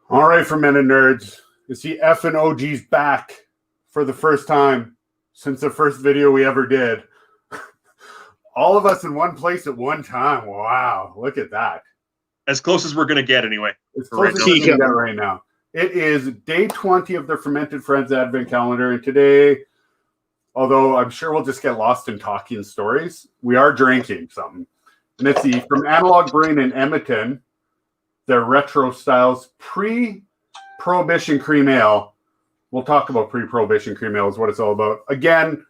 All right, fermented nerds. It's the effing OG's back for the first time since the first video we ever did. All of us in one place at one time. Wow, look at that. As close as we're going to get anyway. As close as we can get right now. It is day 20 of the Fermented Friends Advent Calendar. And today, although I'm sure we'll just get lost in talking stories, we are drinking something. And it's from Analog Brewing in Edmonton. Their retro styles pre-Prohibition Cream Ale. We'll talk about pre-Prohibition Cream Ale is what it's all about. Again,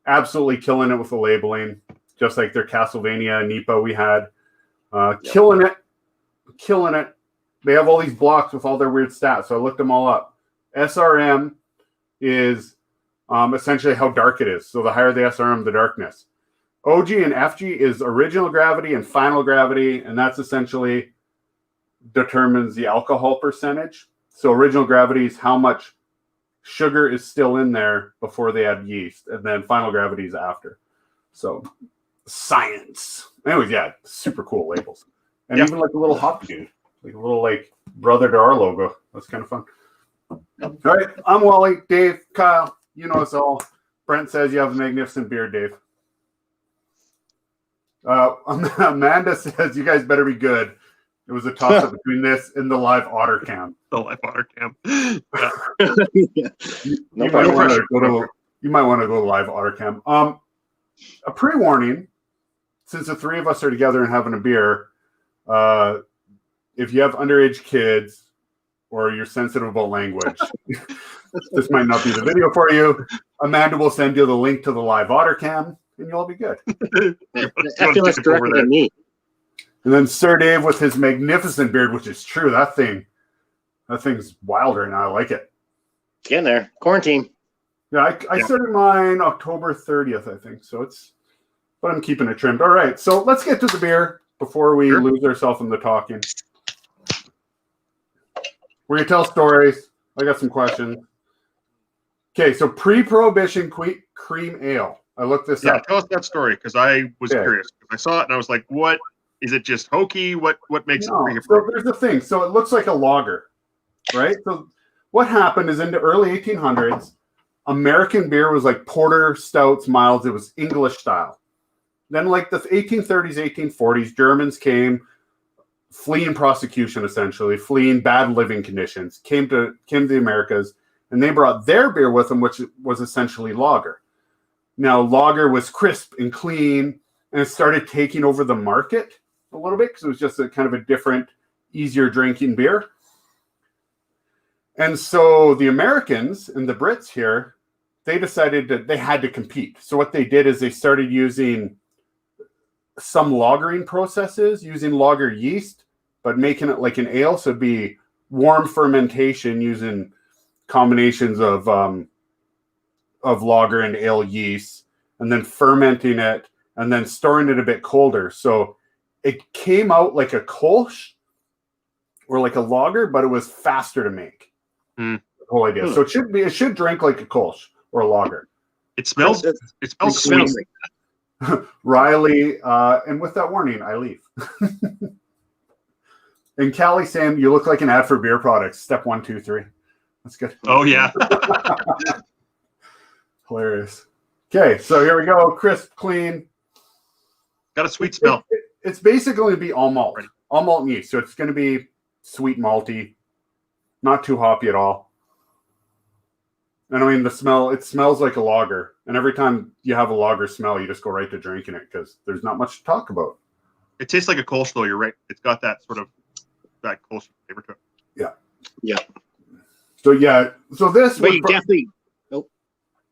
absolutely killing it with the labeling, just like their Castlevania Nipa we had. Killing it. They have all these blocks with all their weird stats, so I looked them all up. SRM is essentially how dark it is. So the higher the SRM, the darkness. OG and FG is original gravity and final gravity, and that's essentially determines the alcohol percentage. So original gravity is how much sugar is still in there before they add yeast, and then final gravity is after. So science. Anyways, yeah, super cool labels. And even like a little hop dude, like a little like brother to our logo. That's kind of fun. All right, I'm Wally, Dave, Kyle. You know us all. Brent says you have a magnificent beard, Dave. Amanda says you guys better be good. It was a toss-up between this and the live otter cam. The live otter cam. Yeah. You might want to go to live otter cam. A pre-warning, since the three of us are together and having a beer, if you have underage kids or you're sensitive about language, this might not be the video for you. Amanda will send you the link to the live otter cam, and you'll all be good. I feel less directed than me. And then Sir Dave with his magnificent beard, which is true. That thing's wild right now. I like it. Get in there. Quarantine. Yeah, I started mine October 30th, I think. So but I'm keeping it trimmed. All right, so let's get to the beer before we lose ourselves in the talking. We're gonna tell stories. I got some questions. Okay, so pre-Prohibition Cream Ale. I looked this up. Yeah, tell us that story because I was curious. I saw it and I was like, what? Is it just hokey? What makes it pre? So there's the thing. So it looks like a lager, right? So what happened is in the early 1800s, American beer was like porter, stouts, milds. It was English style. Then like the 1830s, 1840s, Germans came, fleeing prosecution essentially, fleeing bad living conditions, came to the Americas, and they brought their beer with them, which was essentially lager. Now lager was crisp and clean, and it started taking over the market a little bit because it was just a kind of a different, easier drinking beer. And so the Americans and the Brits here, they decided that they had to compete. So what they did is they started using some lagering processes, using lager yeast, but making it like an ale. So it'd be warm fermentation using combinations of lager and ale yeast, and then fermenting it, and then storing it a bit colder. So it came out like a Kolsch or like a lager, but it was faster to make. The whole idea. So it should drink like a Kolsch or a lager. It smells sweet. Riley, and with that warning, I leave. And Callie saying, you look like an ad for beer products. Step 1, 2, 3. That's good. Oh, yeah. Hilarious. Okay, so here we go. Crisp, clean. Got a sweet smell. It's basically going to be all malt. All malt and yeast. So it's going to be sweet malty. Not too hoppy at all. And I mean, the smell, it smells like a lager. And every time you have a lager smell, you just go right to drinking it because there's not much to talk about. It tastes like a Kolsch, though. You're right. It's got that sort of that Kolsch flavor to it. Yeah. Yeah. So this. But you definitely. Nope.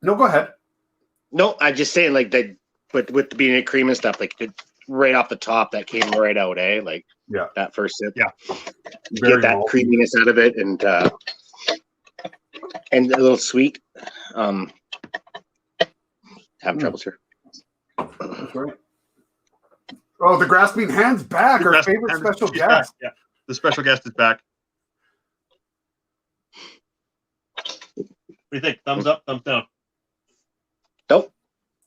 No, go ahead. No, I'm just saying, like that, but with being a cream and stuff, like right off the top, that came right out, eh? Like that first sip. Yeah. Get that malty creaminess out of it, and a little sweet. Having troubles here. That's right. Oh, the grasping hand's back. Our favorite special guest. Yeah, the special guest is back. What do you think? Thumbs up, thumbs down? Nope.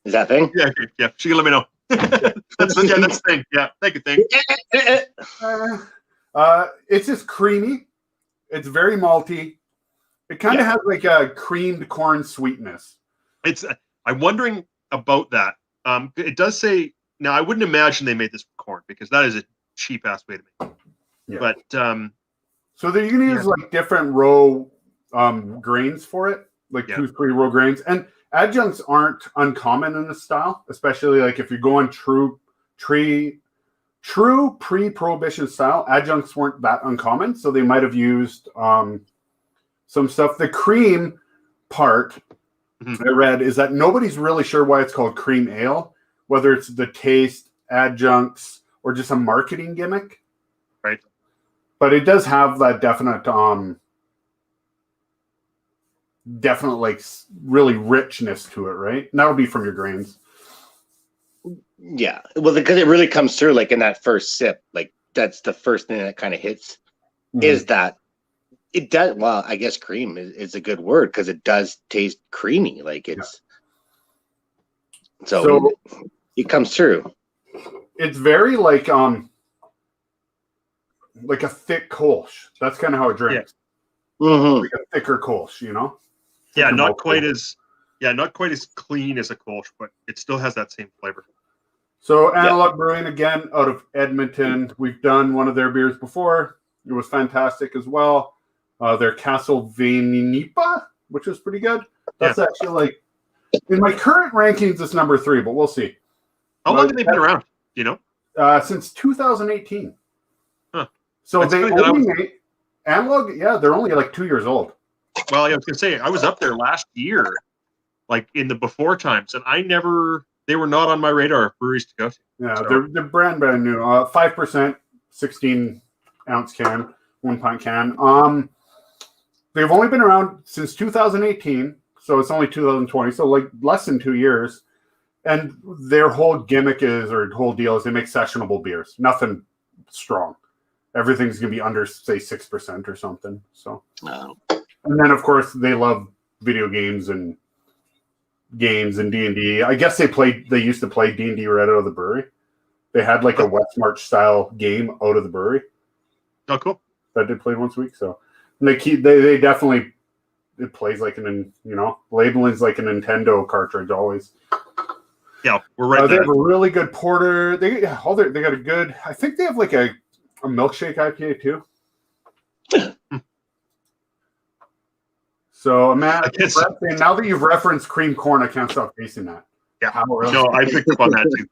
Is that thing? Yeah. She can let me know. That's the thing. Yeah, thank you, thing. It's just creamy. It's very malty. It kind of has like a creamed corn sweetness. I'm wondering about that. It does say, now I wouldn't imagine they made this with corn because that is a cheap ass way to make it. Yeah. But so they're going to use like different row grains for it, like 2-3 row grains. And adjuncts aren't uncommon in this style, especially like if you're going true pre-prohibition style. Adjuncts weren't that uncommon, so they might have used some stuff. The cream part I read is that nobody's really sure why it's called cream ale, whether it's the taste, adjuncts, or just a marketing gimmick. Right. But it does have that definite like really richness to it, right? And that would be from your grains. Yeah. Well, because it really comes through like in that first sip, like that's the first thing that kind of hits is that it does. Well, I guess cream is a good word because it does taste creamy. Like it's so it comes through. It's very like a thick Kolsch. That's kind of how it drinks. Like a thicker Kolsch, you know? Yeah, not quite as clean as a Kolsch, but it still has that same flavor. So Analog Brewing, again, out of Edmonton. We've done one of their beers before. It was fantastic as well. Their Castlevania, which was pretty good. That's actually like, in my current rankings, it's number 3, but we'll see. How long have they been around? You know? Since 2018. Huh. So they only made Analog, they're only like 2 years old. Well, I was going to say, I was up there last year, like in the before times, and they were not on my radar of breweries to go to. Yeah, so. They're brand new. 5%, 16-ounce can, 1 pint can. They've only been around since 2018, so it's only 2020, so like less than 2 years. And their whole gimmick whole deal is they make sessionable beers. Nothing strong. Everything's going to be under, say, 6% or something. So, And then, of course, they love video games and D&D. I guess they used to play D&D right out of the brewery. They had like a West March style game out of the brewery. Oh, cool. That they played once a week. So and they definitely, it plays like labeling's like a Nintendo cartridge always. Yeah, we're right there. They have a really good porter. They got a good, I think they have like a milkshake IPA too. So, Matt, now that you've referenced cream corn, I can't stop tasting that. Yeah, I picked up on that too.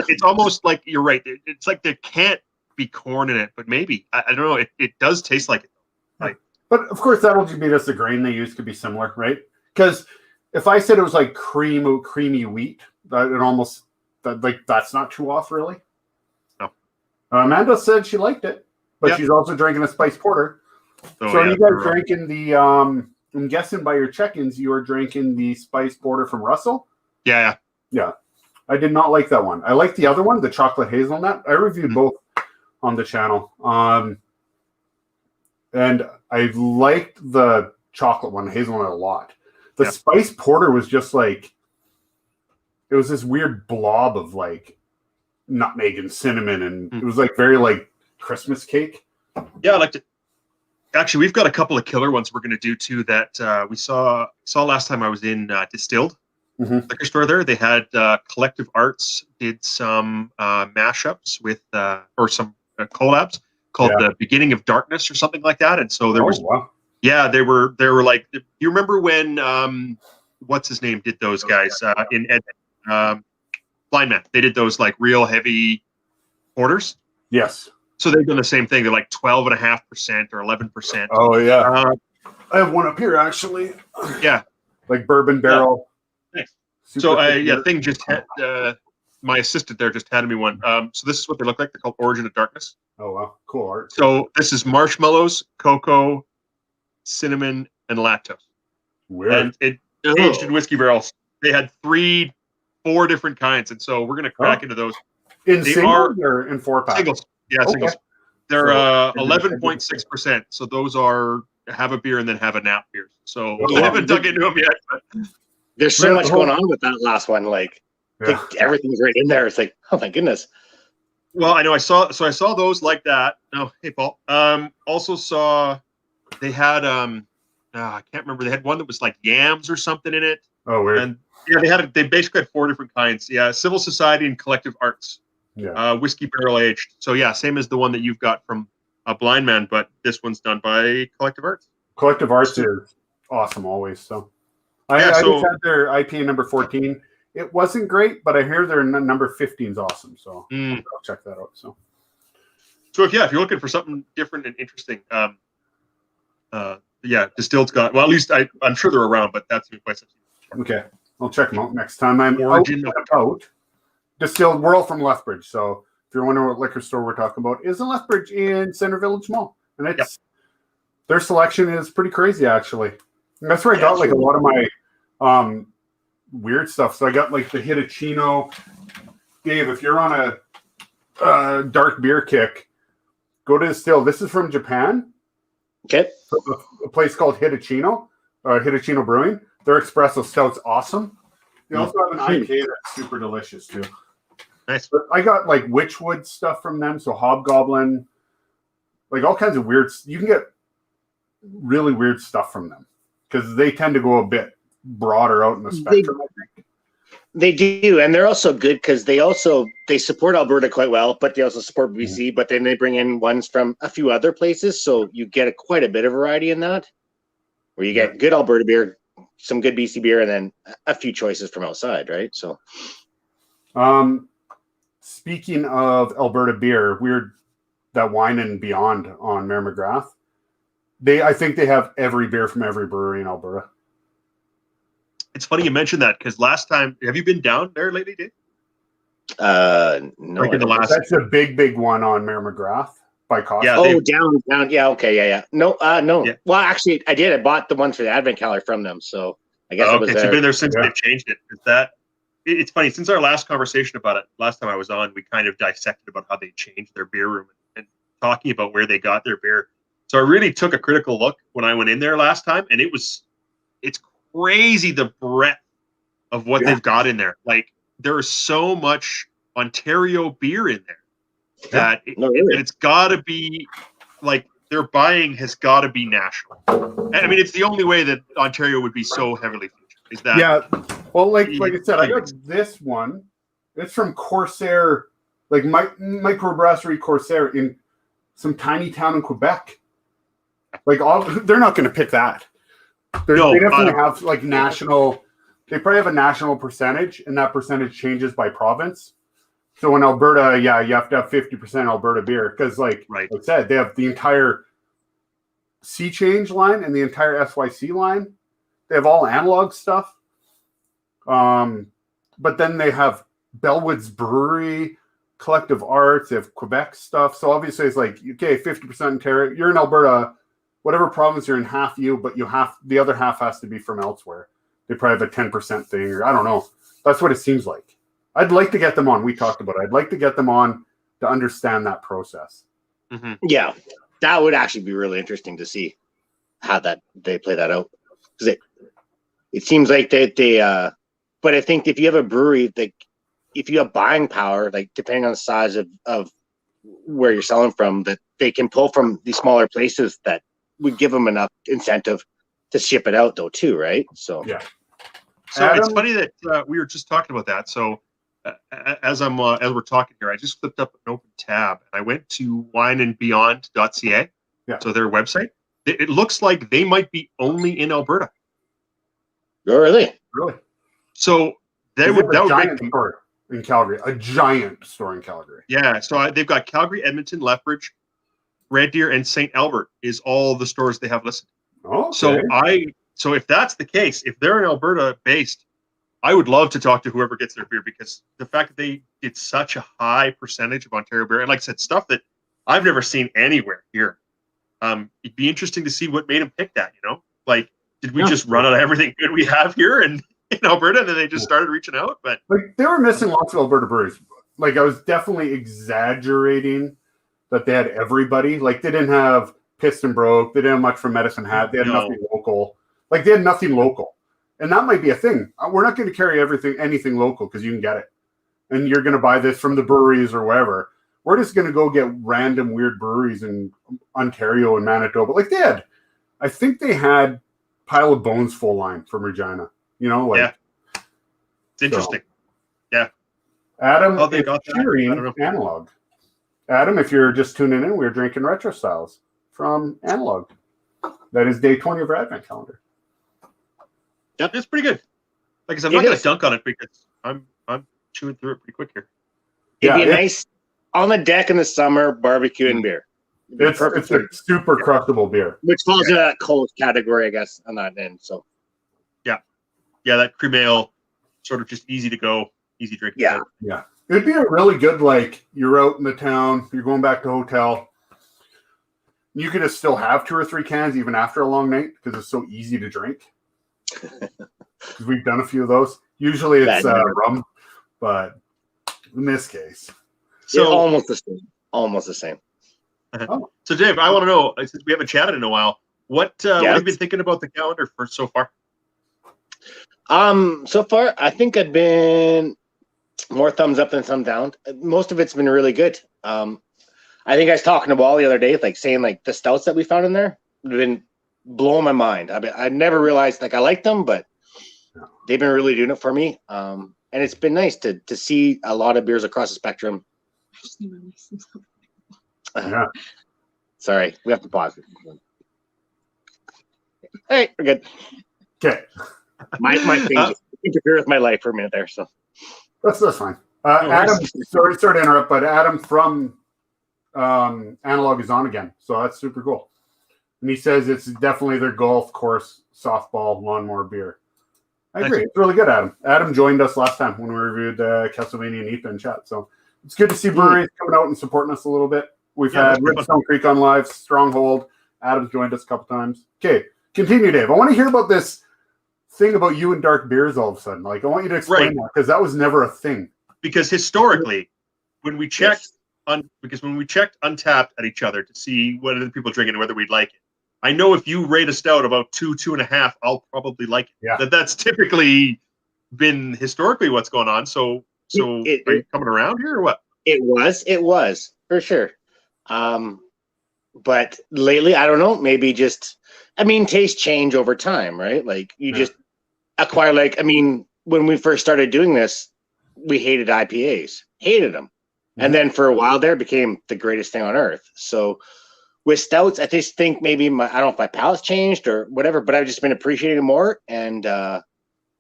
It's almost like you're right. It's like there can't be corn in it, but maybe I don't know. It does taste like it. Like, but of course, that'll just be just the grain they use could be similar, right? Because if I said it was like creamy wheat, that's not too off, really. No. Amanda said she liked it, but she's also drinking a spiced porter. So are you guys drinking the? I'm guessing by your check-ins, you are drinking the spiced porter from Russell. Yeah. I did not like that one. I like the other one, the chocolate hazelnut. I reviewed both on the channel. And I liked the chocolate one, hazelnut, a lot. The spiced porter was just like, it was this weird blob of like nutmeg and cinnamon, and it was like very like Christmas cake. Yeah, I liked it. Actually, we've got a couple of killer ones we're going to do too that we saw last time I was in Distilled liquor store there. They had Collective Arts did some mashups with or some collabs called The Beginning of Darkness or something like that. And so there was they were like, you remember when what's his name did those guys in Blind Man? They did those like real heavy porters. Yes. So they've done the same thing. They're like 12.5% or 11%. Oh yeah, I have one up here actually. Yeah, like bourbon barrel. Thanks. So thing just had my assistant there just handed me one. So this is what they look like. They're called Origin of Darkness. Oh wow, cool art. So this is marshmallows, cocoa, cinnamon, and lactose. Weird. And it aged in whiskey barrels. They had 4 different kinds, and so we're gonna crack into those. In singles or in 4-pack? Singles. Yeah, singles. They're 11.6%. So those are have a beer and then have a nap beer. So I haven't dug into them yet. But there's so much going on with that last one. Like everything's right in there. It's like, oh my goodness. Well, I know I saw those like that. Oh, hey Paul. Also saw they had I can't remember. They had one that was like yams or something in it. Oh, weird. And yeah, they basically had 4 different kinds. Yeah, Civil Society and Collective Arts. Yeah. Whiskey barrel aged. So yeah, same as the one that you've got from a Blind Man, but this one's done by Collective Arts. Collective Arts is awesome always. So I just had their IPA number 14. It wasn't great, but I hear their number 15 is awesome. So I'll check that out. So if you're looking for something different and interesting, Distilled's got, well, at least I'm sure they're around, but that's quite something. Okay, I'll check them out next time. I'm out. Distilled. We're all from Lethbridge, so if you're wondering what liquor store we're talking about, is in Lethbridge in Center Village Mall, and it's their selection is pretty crazy actually. And that's where I got like a lot of my weird stuff. So I got like the Hitachino. Dave, if you're on a dark beer kick, go to Distill. This is from Japan. Okay. A place called Hitachino Brewing. Their espresso stout's awesome. They also have an IPA that's super delicious too. Nice. But I got like Witchwood stuff from them, so Hobgoblin, like all kinds of weird. You can get really weird stuff from them because they tend to go a bit broader out in the spectrum. I think they do, and they're also good because they support Alberta quite well, but they also support BC. But then they bring in ones from a few other places, so you get quite a bit of variety in that. Where you get good Alberta beer, some good BC beer, and then a few choices from outside, right? So, speaking of Alberta beer, that Wine and Beyond on Mayor McGrath. I think they have every beer from every brewery in Alberta. It's funny you mentioned that because last time, have you been down there lately, Dave? No. Like in the last, that's a big one on Mayor McGrath by cost. Yeah, down. Yeah, okay, yeah. No. Yeah. Well, actually, I did. I bought the one for the Advent calendar from them, so I guess it was there. So you've been there since they've changed it. It's funny, since our last conversation about it, last time I was on, we kind of dissected about how they changed their beer room and talking about where they got their beer. So I really took a critical look when I went in there last time, and it's crazy the breadth of what they've got in there. Like there is so much Ontario beer in there that it's got to be like their buying has got to be national. And I mean, it's the only way that Ontario would be so heavily featured. Is that well, like I said, I got this one. It's from Corsair, like microbrasserie Corsair in some tiny town in Quebec. Like they're not going to pick that. They definitely have like national. They probably have a national percentage, and that percentage changes by province. So in Alberta, you have to have 50% Alberta beer because, like I said, they have the entire Sea Change line and the entire SYC line. They have all analog stuff. But then they have Bellwood's Brewery, Collective Arts, they have Quebec stuff. So obviously it's like, okay, 50% Ontario. You're in Alberta, whatever province you're in, half you, but the other half has to be from elsewhere. They probably have a 10% thing, or I don't know. That's what it seems like. I'd like to get them on. We talked about it. I'd like to get them on to understand that process. Mm-hmm. Yeah, that would actually be really interesting to see how they play that out. Because it seems like they but I think if you have a brewery, like if you have buying power, like depending on the size of where you're selling from, that they can pull from these smaller places that would give them enough incentive to ship it out though too, right? So So Adam, it's funny that we were just talking about that. So as we're talking here, I just flipped up an open tab and I went to wineandbeyond.ca. Yeah. So their website. It looks like they might be only in Alberta. Oh, really? So that would make them store in Calgary, a giant store in Calgary. Yeah. So they've got Calgary, Edmonton, Lethbridge, Red Deer, and St. Albert is all the stores they have listed. Oh, okay. So if that's the case, if they're in Alberta based, I would love to talk to whoever gets their beer because the fact that they did such a high percentage of Ontario beer, and like I said, stuff that I've never seen anywhere here. It'd be interesting to see what made them pick that, like, did we just run out of everything good we have here in Alberta and then they just started reaching out? But like they were missing lots of Alberta breweries. Like I was definitely exaggerating that they had everybody. Like they didn't have Piston Broke. They didn't have much from Medicine Hat. They had nothing local. Like they had nothing local. And that might be a thing. We're not going to carry anything local because you can get it. And you're going to buy this from the breweries or wherever. We're just going to go get random weird breweries in Ontario and Manitoba. Like they had I think they had Pile of Bones full line from Regina. Yeah. It's interesting. Yeah. Adam How they is got that, I cheering don't know. Analog. Adam, if you're just tuning in, we're drinking Retro Styles from Analog. That is day 20 of our Advent calendar. Yep, it's pretty good. Like I said, I'm not going to dunk on it because I'm chewing through it pretty quick here. It'd be nice on the deck in the summer, barbecue and beer. It's a super crushable beer. Which falls into that cold category, I guess, on that end. So yeah, that cream ale, sort of just easy to go, easy drink. Yeah. Yeah. It'd be a really good, like, you're out in the town, you're going back to hotel. You could still have 2 or 3 cans even after a long night because it's so easy to drink. Because we've done a few of those. Usually it's rum, but in this case. So it's almost the same. Almost the same. Oh. So Dave, I want to know, since we haven't chatted in a while, what have you been thinking about the calendar for so far? So far, I think I've been more thumbs up than thumb down. Most of it's been really good. I think I was talking to Wallie the other day, like saying like the stouts that we found in there have been blowing my mind. I never realized like I liked them, but they've been really doing it for me. And it's been nice to see a lot of beers across the spectrum. Yeah. Sorry, we have to pause. Hey, we're good. Okay. My thing just interfered with my life for a minute there, so That's fine. Adam, sorry to interrupt, but Adam from Analog is on again, so that's super cool. And he says it's definitely their golf course, softball, lawnmower beer. I agree. It's really good, Adam. Adam joined us last time when we reviewed Castlevania and Ethan chat, so it's good to see breweries coming out and supporting us a little bit. We've had Redstone Creek on live, Stronghold. Adam's joined us a couple times. Okay, continue, Dave. I want to hear about this thing about you and dark beers all of a sudden. Like, I want you to explain that because that was never a thing. Because historically, when we checked Untapped at each other to see what other people drinking and whether we'd like it, I know if you rate a stout about 2.5, I'll probably like it. Yeah. That's typically been historically what's going on. So are you coming around here or what? It was for sure. But lately, I don't know, maybe tastes change over time, right? Like you just acquire, when we first started doing this, we hated IPAs, hated them. Mm-hmm. And then for a while there, it became the greatest thing on earth. So with stouts, I just think maybe I don't know if my palate's changed or whatever, but I've just been appreciating it more. And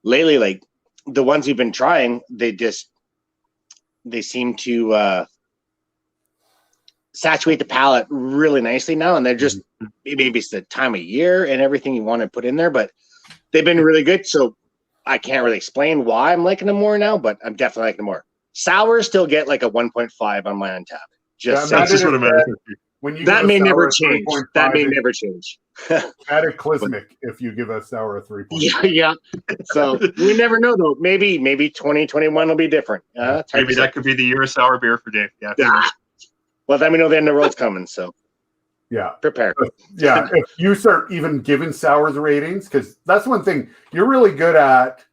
lately, like the ones we've been trying, they seem to saturate the palate really nicely now, and they're just maybe it's the time of year and everything you want to put in there, but they've been really good. So I can't really explain why I'm liking them more now, but I'm definitely liking them more. Sours still get like a 1.5 on my Untapped. That's just what I'm at. That may never change. That may never change. Add a Klismic if you give a sour a 3.5. Yeah. So we never know though. Maybe 2021 will be different. Maybe that could be the year of sour beer for Dave. Yeah. Well, then we know the end of the world's coming. So yeah, prepare. If you start even giving sours ratings, because that's one thing you're really good at.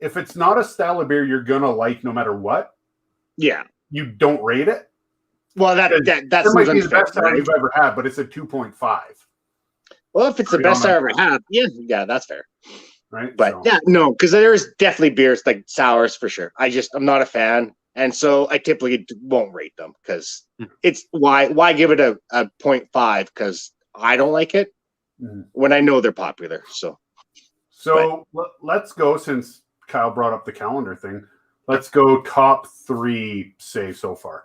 If it's not a style of beer you're gonna like no matter what, you don't rate it. Well, that's might be the best sour you've ever had, but it's a 2.5. Well, if it's the best sour I've ever had, yeah, that's fair. Right, but because there's definitely beers like sours for sure. I'm not a fan, and so I typically won't rate them because it's why give it a 0.5 because I don't like it when I know they're popular. So let's go, since Kyle brought up the calendar thing. Let's go top 3 say so far.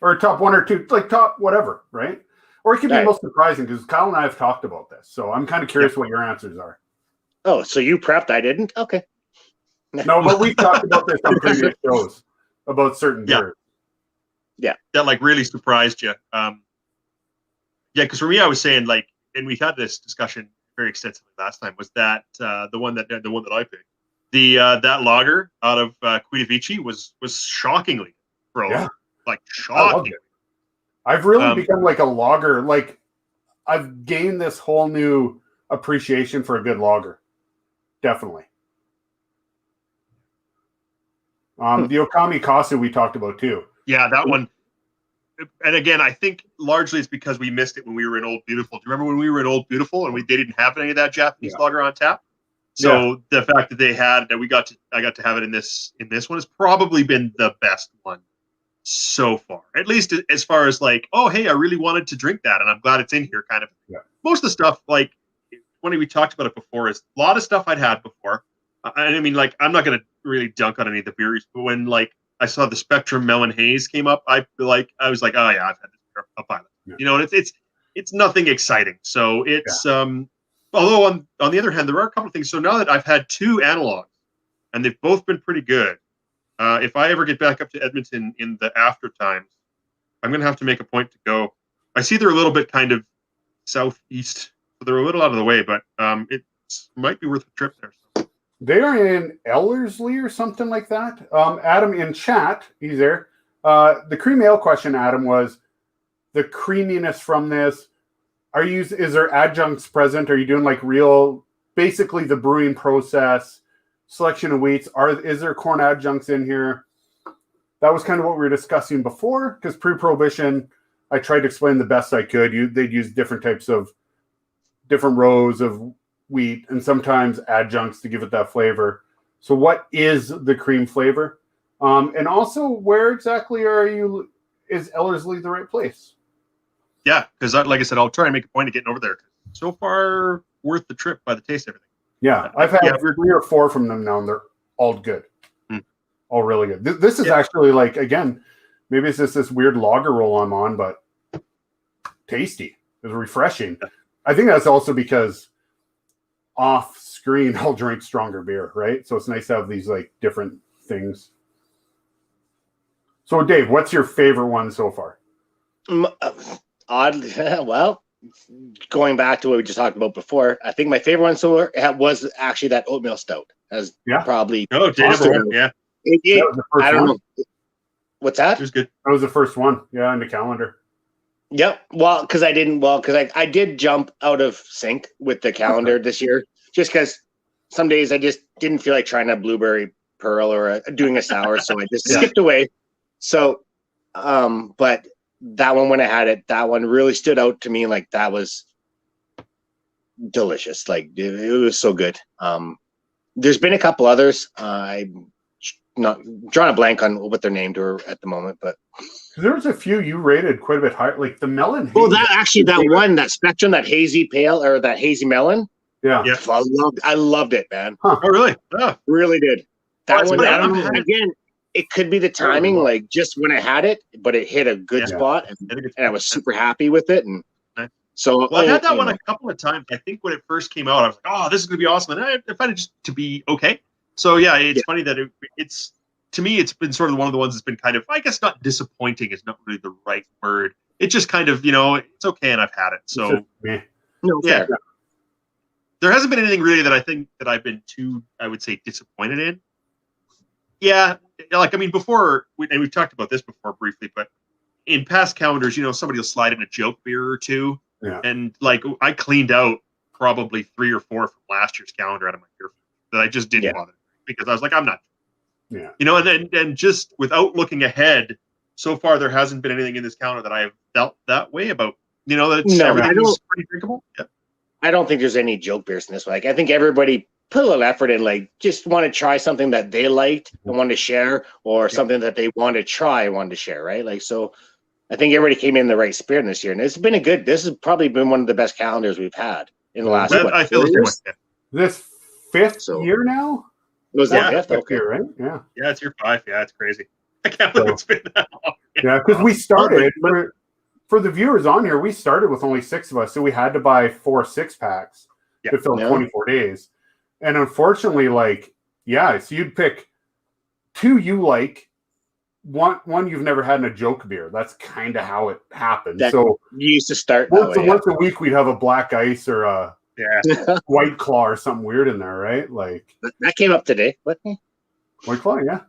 Or top 1 or 2, like top whatever, right? Or it could be most surprising because Kyle and I have talked about this. So I'm kind of curious what your answers are. Oh, so you prepped, I didn't? Okay. No, but we talked about this on previous shows about certain beers. Yeah. That like really surprised you. Because for me, I was saying like, and we had this discussion very extensively last time, was that the one that I picked. That lager out of Quitavici was shockingly like shocking. I've really become like a lager. Like I've gained this whole new appreciation for a good lager. Definitely. The Okami Kasu we talked about too. Yeah, that one. and again, I think largely it's because we missed it when we were in Old Beautiful. Do you remember when we were in Old Beautiful and they didn't have any of that Japanese lager on tap? So the fact that I got to have it in this one has probably been the best one so far. At least as far as like, oh hey, I really wanted to drink that, and I'm glad it's in here. Kind of. Yeah. Most of the stuff, like when we talked about it before, is a lot of stuff I'd had before. I mean, like I'm not gonna really dunk on any of the beers, but when like I saw the Spectrum Melon Haze came up, I was like, oh yeah, I've had this beer. I'll buy it. Yeah. You know, and it's nothing exciting. So it's although on the other hand, there are a couple of things. So now that I've had 2 analogs, and they've both been pretty good. If I ever get back up to Edmonton in the after times, I'm gonna have to make a point to go. I see they're a little bit kind of southeast, so they're a little out of the way, but it might be worth a trip there. So. They are in Ellerslie or something like that. Adam in chat, he's there. The cream ale question, Adam, was the creaminess from this. Is there adjuncts present? Are you doing like basically the brewing process, selection of wheats? Is there corn adjuncts in here? That was kind of what we were discussing before, because pre-prohibition, I tried to explain the best I could. They'd use different rows of wheat and sometimes adjuncts to give it that flavor. So what is the cream flavor? And also, where exactly is Ellerslie the right place? Yeah, because like I said, I'll try and make a point of getting over there. So far, worth the trip by the taste of everything. Yeah, I've had 3 or 4 from them now, and they're all good. All really good. This is actually like, again, maybe it's just this weird lager roll I'm on, but tasty. It's refreshing. I think that's also because off screen, I'll drink stronger beer, right? So it's nice to have these like different things. So Dave, what's your favorite one so far? Oddly, well, going back to what we just talked about before, I think my favorite one so far was actually that oatmeal stout. Probably. Oh, damn, yeah. That was the first I don't one. know. What's that? It was good. That was the first one. Yeah, in the calendar. Yep. Well, because I did jump out of sync with the calendar this year, just because some days I just didn't feel like trying a blueberry pearl or doing a sour, so I just skipped away. So, but that one, when I had it, that one really stood out to me. Like that was delicious. Like it was so good. There's been a couple others. I'm not drawing a blank on what they're named or at the moment, but there was a few you rated quite a bit higher, like the melon. Oh, that Spectrum, that hazy pale or that hazy melon. Yeah. I loved it, man. Huh. Oh, really? Yeah. Really did. That one, I don't know. Again, it could be the timing, like just when I had it, but it hit a good spot, and I was super happy with it. And so, I had that one a couple of times. I think when it first came out, I was like, "Oh, this is going to be awesome," and I found it just to be okay. So yeah, it's funny that it's to me, it's been sort of one of the ones that's been kind of, I guess, not disappointing is not really the right word. It's just kind of, it's okay, and I've had it. So yeah. There hasn't been anything really that I think that I've been too, I would say, disappointed in. Yeah, like, I mean, before, and we've talked about this before briefly, but in past calendars, somebody will slide in a joke beer or two. Yeah. And, like, I cleaned out probably 3 or 4 from last year's calendar out of my beer that I just didn't bother. Because I was like, I'm not. Yeah. And just without looking ahead, so far there hasn't been anything in this calendar that I have felt that way about. That everything's pretty drinkable. Yeah. I don't think there's any joke beers in this one. Like, I think everybody put a little effort in, like, just want to try something that they liked and want to share, or something that they want to try and want to share, right? Like, so I think everybody came in the right spirit this year, and this has probably been one of the best calendars we've had in the last. I feel years? This 5th year now. Was that 5th? Okay, year, right? Yeah. Yeah, it's year 5. Yeah, it's crazy. I can't believe it's been that long. Yeah, because we started for the viewers on here. We started with only 6 of us, so we had to buy 4 6-packs to fill 24 days. And unfortunately, so you'd pick 2 you like, one you've never had in a joke beer. That's kind of how it happened. So you used to start once a week we'd have a black ice or a White Claw or something weird in there, right? Like that came up today. What? White Claw, yeah.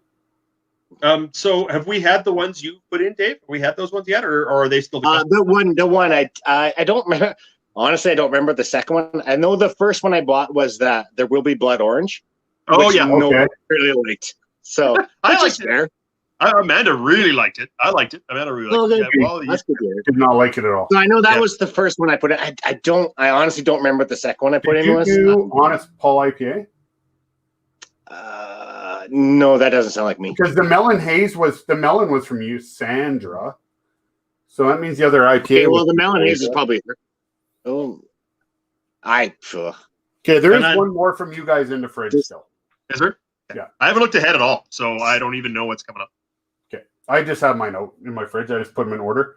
So have we had the ones you put in, Dave? Have we had those ones yet, or are they still? The one I don't remember. Honestly, I don't remember the second one. I know the first one I bought was that There Will Be Blood Orange. Oh yeah, nobody really liked. So I liked it. Amanda really liked it. I liked it. Amanda really liked it. Yeah, That's good. Did not like it at all. So I know that was the first one I put in. I honestly don't remember what the second one I put in was. Do Honest Paul IPA? No, that doesn't sound like me. Because the melon was from you, Sandra. So that means the other IPA. Okay, well, the melon haze is probably. Oh, okay. There is one more from you guys in the fridge still. Is there? Yeah. I haven't looked ahead at all, so I don't even know what's coming up. Okay. I just have mine out in my fridge. I just put them in order.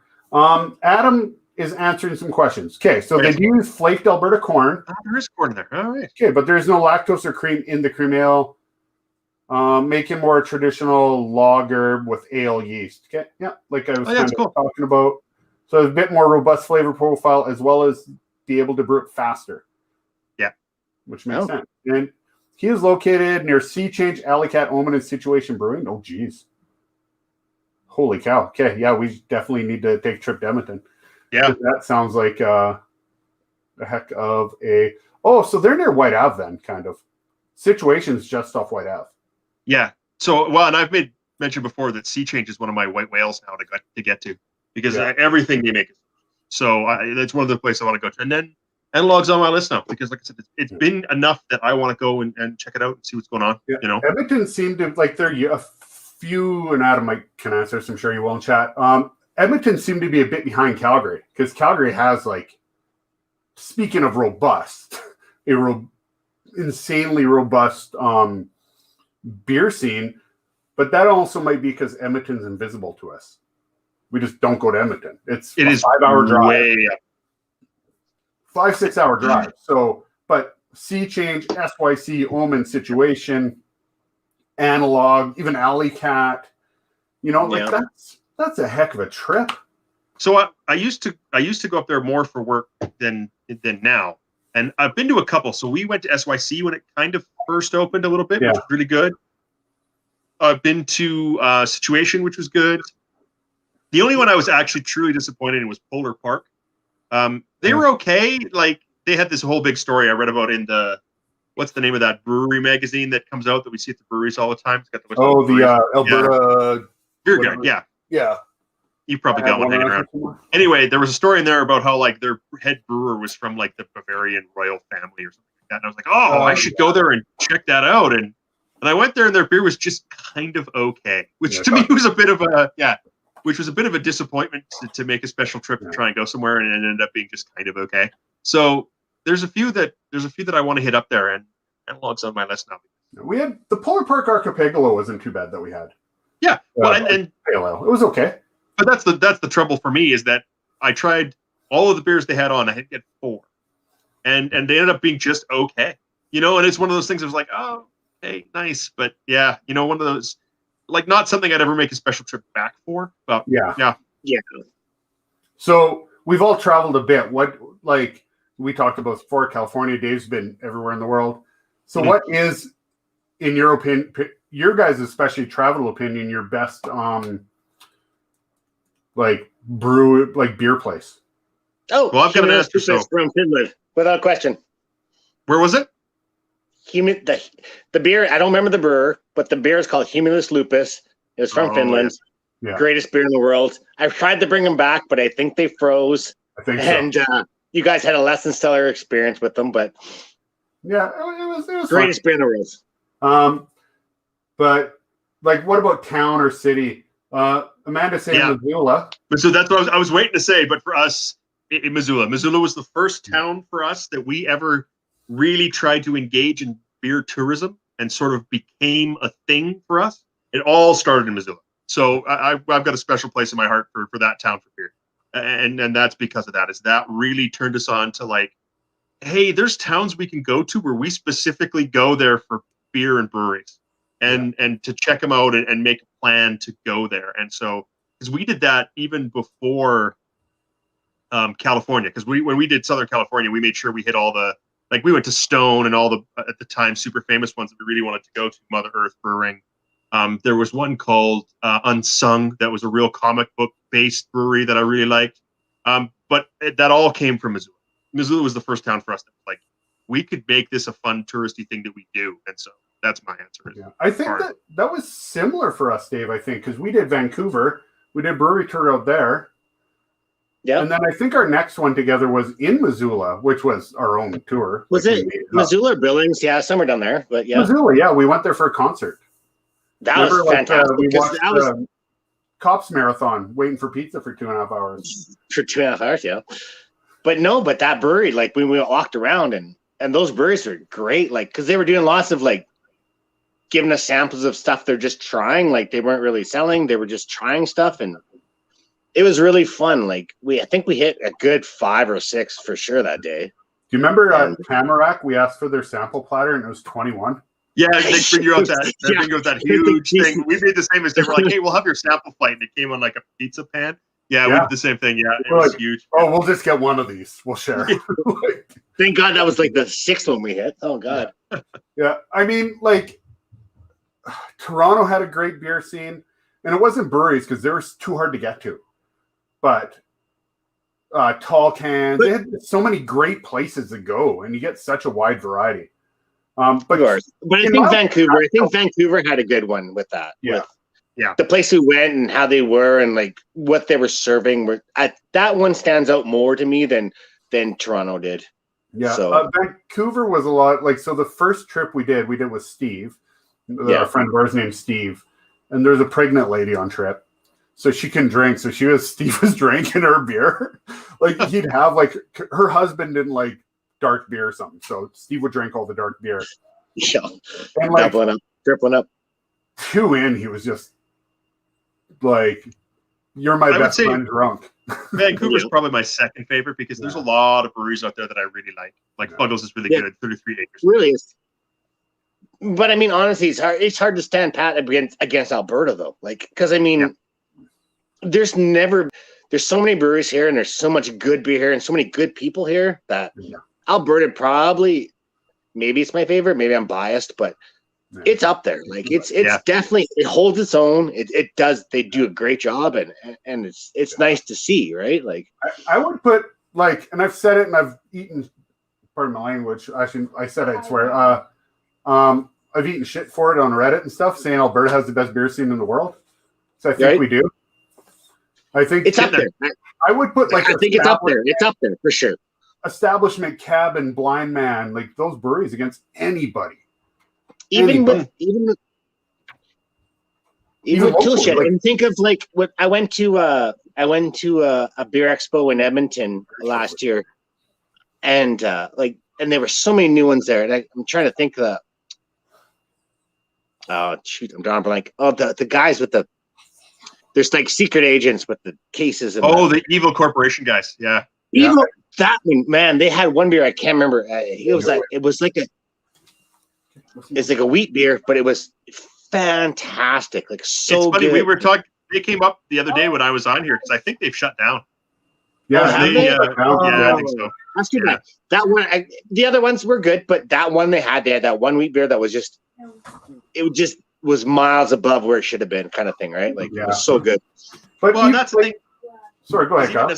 Adam is answering some questions. Okay, so they use flaked Alberta corn. There is corn in there. All right. Okay, but there's no lactose or cream in the cream ale. Making more traditional lager with ale yeast. Okay, yeah, like I was talking about. So a bit more robust flavor profile as well as be able to brew it faster. Yeah, which makes sense. And he is located near Sea Change, Alley Cat, Omen, and Situation Brewing. Oh, geez. Holy cow. Okay, yeah, we definitely need to take a trip to Edmonton. Yeah. That sounds like a heck of a... Oh, so they're near White Ave then, kind of. Situation's just off White Ave. Yeah. So, well, and I've made mention before that Sea Change is one of my white whales now to get to because everything they make. So that's one of the places I want to go to. And then Analog's on my list now because, like I said, it's been enough that I want to go and check it out and see what's going on. Yeah. You know, Edmonton seemed to like there a few, and Adam can answer this. I'm sure you will in chat. Edmonton seemed to be a bit behind Calgary because Calgary has speaking of robust, insanely robust beer scene, but that also might be because Edmonton's invisible to us. We just don't go to Edmonton. It is 5-hour drive. Way up. 5-6 hour drive. So, but Sea Change, SYC, Omen, Situation, Analog, even Alley Cat, that's a heck of a trip. So I used to go up there more for work than now, and I've been to a couple. So we went to SYC when it kind of first opened a little bit, which was really good. I've been to Situation, which was good. The only one I was actually truly disappointed in was Polar Park. They were okay. Like they had this whole big story I read about in what's the name of that brewery magazine that comes out that we see at the breweries all the time? It's got the Alberta Beer Guide. Yeah. Yeah. You probably got one hanging around. Anyway, there was a story in there about how their head brewer was from the Bavarian royal family or something like that. And I was like, I should go there and check that out. And I went there and their beer was just kind of okay, which to me was a bit of a disappointment to make a special trip to try and go somewhere and it ended up being just kind of okay. So there's a few that I want to hit up there and Analog's on my list now. We had the Polar Park Archipelago wasn't too bad that we had. Yeah. Well, and pale ale. It was okay. But that's the trouble for me is that I tried all of the beers they had on. I had to get 4, and they ended up being just okay. And it's one of those things. I was like, oh, hey, nice, but yeah, one of those not something I'd ever make a special trip back for. But yeah. So we've all traveled a bit. What we talked about before? California. Dave's been everywhere in the world. So what is, in your opinion, your guys' especially travel opinion, your best beer place? Oh, well, I've got an answer. From Finland, without question. Where was it? The beer. I don't remember the brewer, but the beer is called Humulus Lupus. It was from Finland. Yeah. Greatest beer in the world. I've tried to bring them back, but I think they froze. I think so. And you guys had a less than stellar experience with them, but yeah, it was greatest beer in the world. But what about town or city? Amanda saying Missoula. So that's what I was waiting to say. But for us, in Missoula was the first town for us that we ever really tried to engage in beer tourism and sort of became a thing for us. It all started in Missoula. So I've got a special place in my heart for that town for beer. And that's because of that. Is that really turned us on to hey, there's towns we can go to where we specifically go there for beer and breweries and to check them out and make a plan to go there. And so, because we did that even before California, because when we did Southern California, we made sure we hit all the, we went to Stone and all the, at the time, super famous ones that we really wanted to go to, Mother Earth Brewing. There was one called Unsung that was a real comic book based brewery that I really liked. But that all came from Missoula. Missoula was the first town for us that we could make this a fun touristy thing that we do. And so That's my answer. Yeah. I think that was similar for us, Dave. I think because we did Vancouver, we did brewery tour out there. Yeah. And then I think our next one together was in Missoula, which was our own tour. Was it Missoula or Billings? Yeah, somewhere down there. But yeah, Missoula. Yeah, we went there for a concert. That was fantastic. We watched that was Cops Marathon, waiting for pizza for 2.5 hours. For 2.5 hours, yeah. But that brewery, like when we walked around and those breweries were great, like because they were doing lots of like giving us samples of stuff they're just trying, like they weren't really selling, they were just trying stuff, and it was really fun. Like I think we hit a good 5 or 6 for sure that day. Do you remember Tamarack? We asked for their sample platter and it was 21. Yeah, they figure out that huge thing. We made the same as they were like, "Hey, we'll have your sample plate," and it came on like a pizza pan. Yeah, we did the same thing. Yeah, it was huge. Oh, we'll just get one of these. We'll share. Thank God that was like the 6th one we hit. Oh God. Yeah, I mean, like Toronto had a great beer scene, and it wasn't breweries because they were too hard to get to. But tall cans, they had so many great places to go, and you get such a wide variety. But I think Vancouver had a good one with that. Yeah. Yeah, the place we went and how they were and like what they were serving that one stands out more to me than Toronto did. Yeah, so Vancouver was a lot like so. The first trip we did with Steve, a friend of ours named Steve, and there's a pregnant lady on trip, so she can drink. So Steve was drinking her beer, like he'd have like her husband didn't like dark beer or something, so Steve would drink all the dark beer. Yeah, and like tripling up. 2 in, he was just like, "You're my best friend drunk." Vancouver's probably my second favorite because there's a lot of breweries out there that I really like. Like Fuggles is really good, 33 acres. Really is. But I mean, honestly, it's hard to stand pat against Alberta though. Like, because I mean, there's so many breweries here and there's so much good beer here and so many good people here that Alberta probably, maybe it's my favorite, maybe I'm biased, but it's up there. Like it's definitely, it holds its own. It does. They do a great job, and it's nice to see, right? Like I would put like, and I've said it, and I've eaten. Pardon my language. Actually, I said I'd swear. I've eaten shit for it on Reddit and stuff, saying Alberta has the best beer scene in the world. So I think we do. I think it's up there. I would put like. I think it's up there. It's up there for sure. Establishment, Cabin, Blind Man, like those breweries against anybody. Even with Killshit, like, and think of like what I went to a beer expo in Edmonton last year, and there were so many new ones there, and I'm trying to think of I'm drawing a blank. Oh, the guys with there's like secret agents with the cases and the Evil Corporation guys, Evil, that one, man, they had one beer I can't remember. It's like a wheat beer, but it was fantastic. Like so it's funny, good. we were talking. They came up the other day when I was on here because I think they've shut down. Yeah, I think so. That's too bad. That one, the other ones were good, but that one they had that one wheat beer that was was miles above where it should have been, kind of thing, right? Like it was so good. But that's the thing. Sorry, go ahead, Kyle.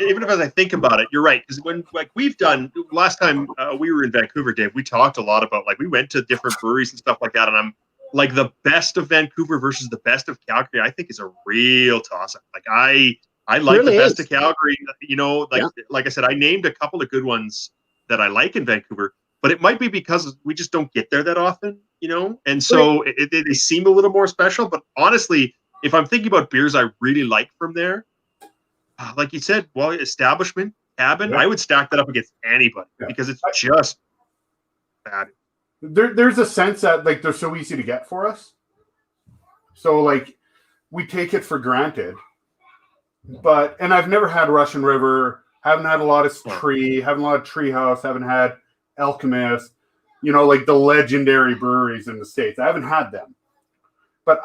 Even if as I think about it, you're right. Because when we've done last time we were in Vancouver, Dave, we talked a lot about we went to different breweries and stuff like that. And I'm like the best of Vancouver versus the best of Calgary. I think is a real toss up. Like I like really the best of Calgary. You know, like I said, I named a couple of good ones that I like in Vancouver, but it might be because we just don't get there that often. You know, and so they seem a little more special. But honestly, if I'm thinking about beers I really like from there. Like you said, Establishment, Cabin, I would stack that up against anybody because it's just bad. There's a sense that like they're so easy to get for us. So like we take it for granted. And I've never had Russian River, haven't had a lot of haven't a lot of Treehouse, haven't had Alchemist, like the legendary breweries in the States. I haven't had them. But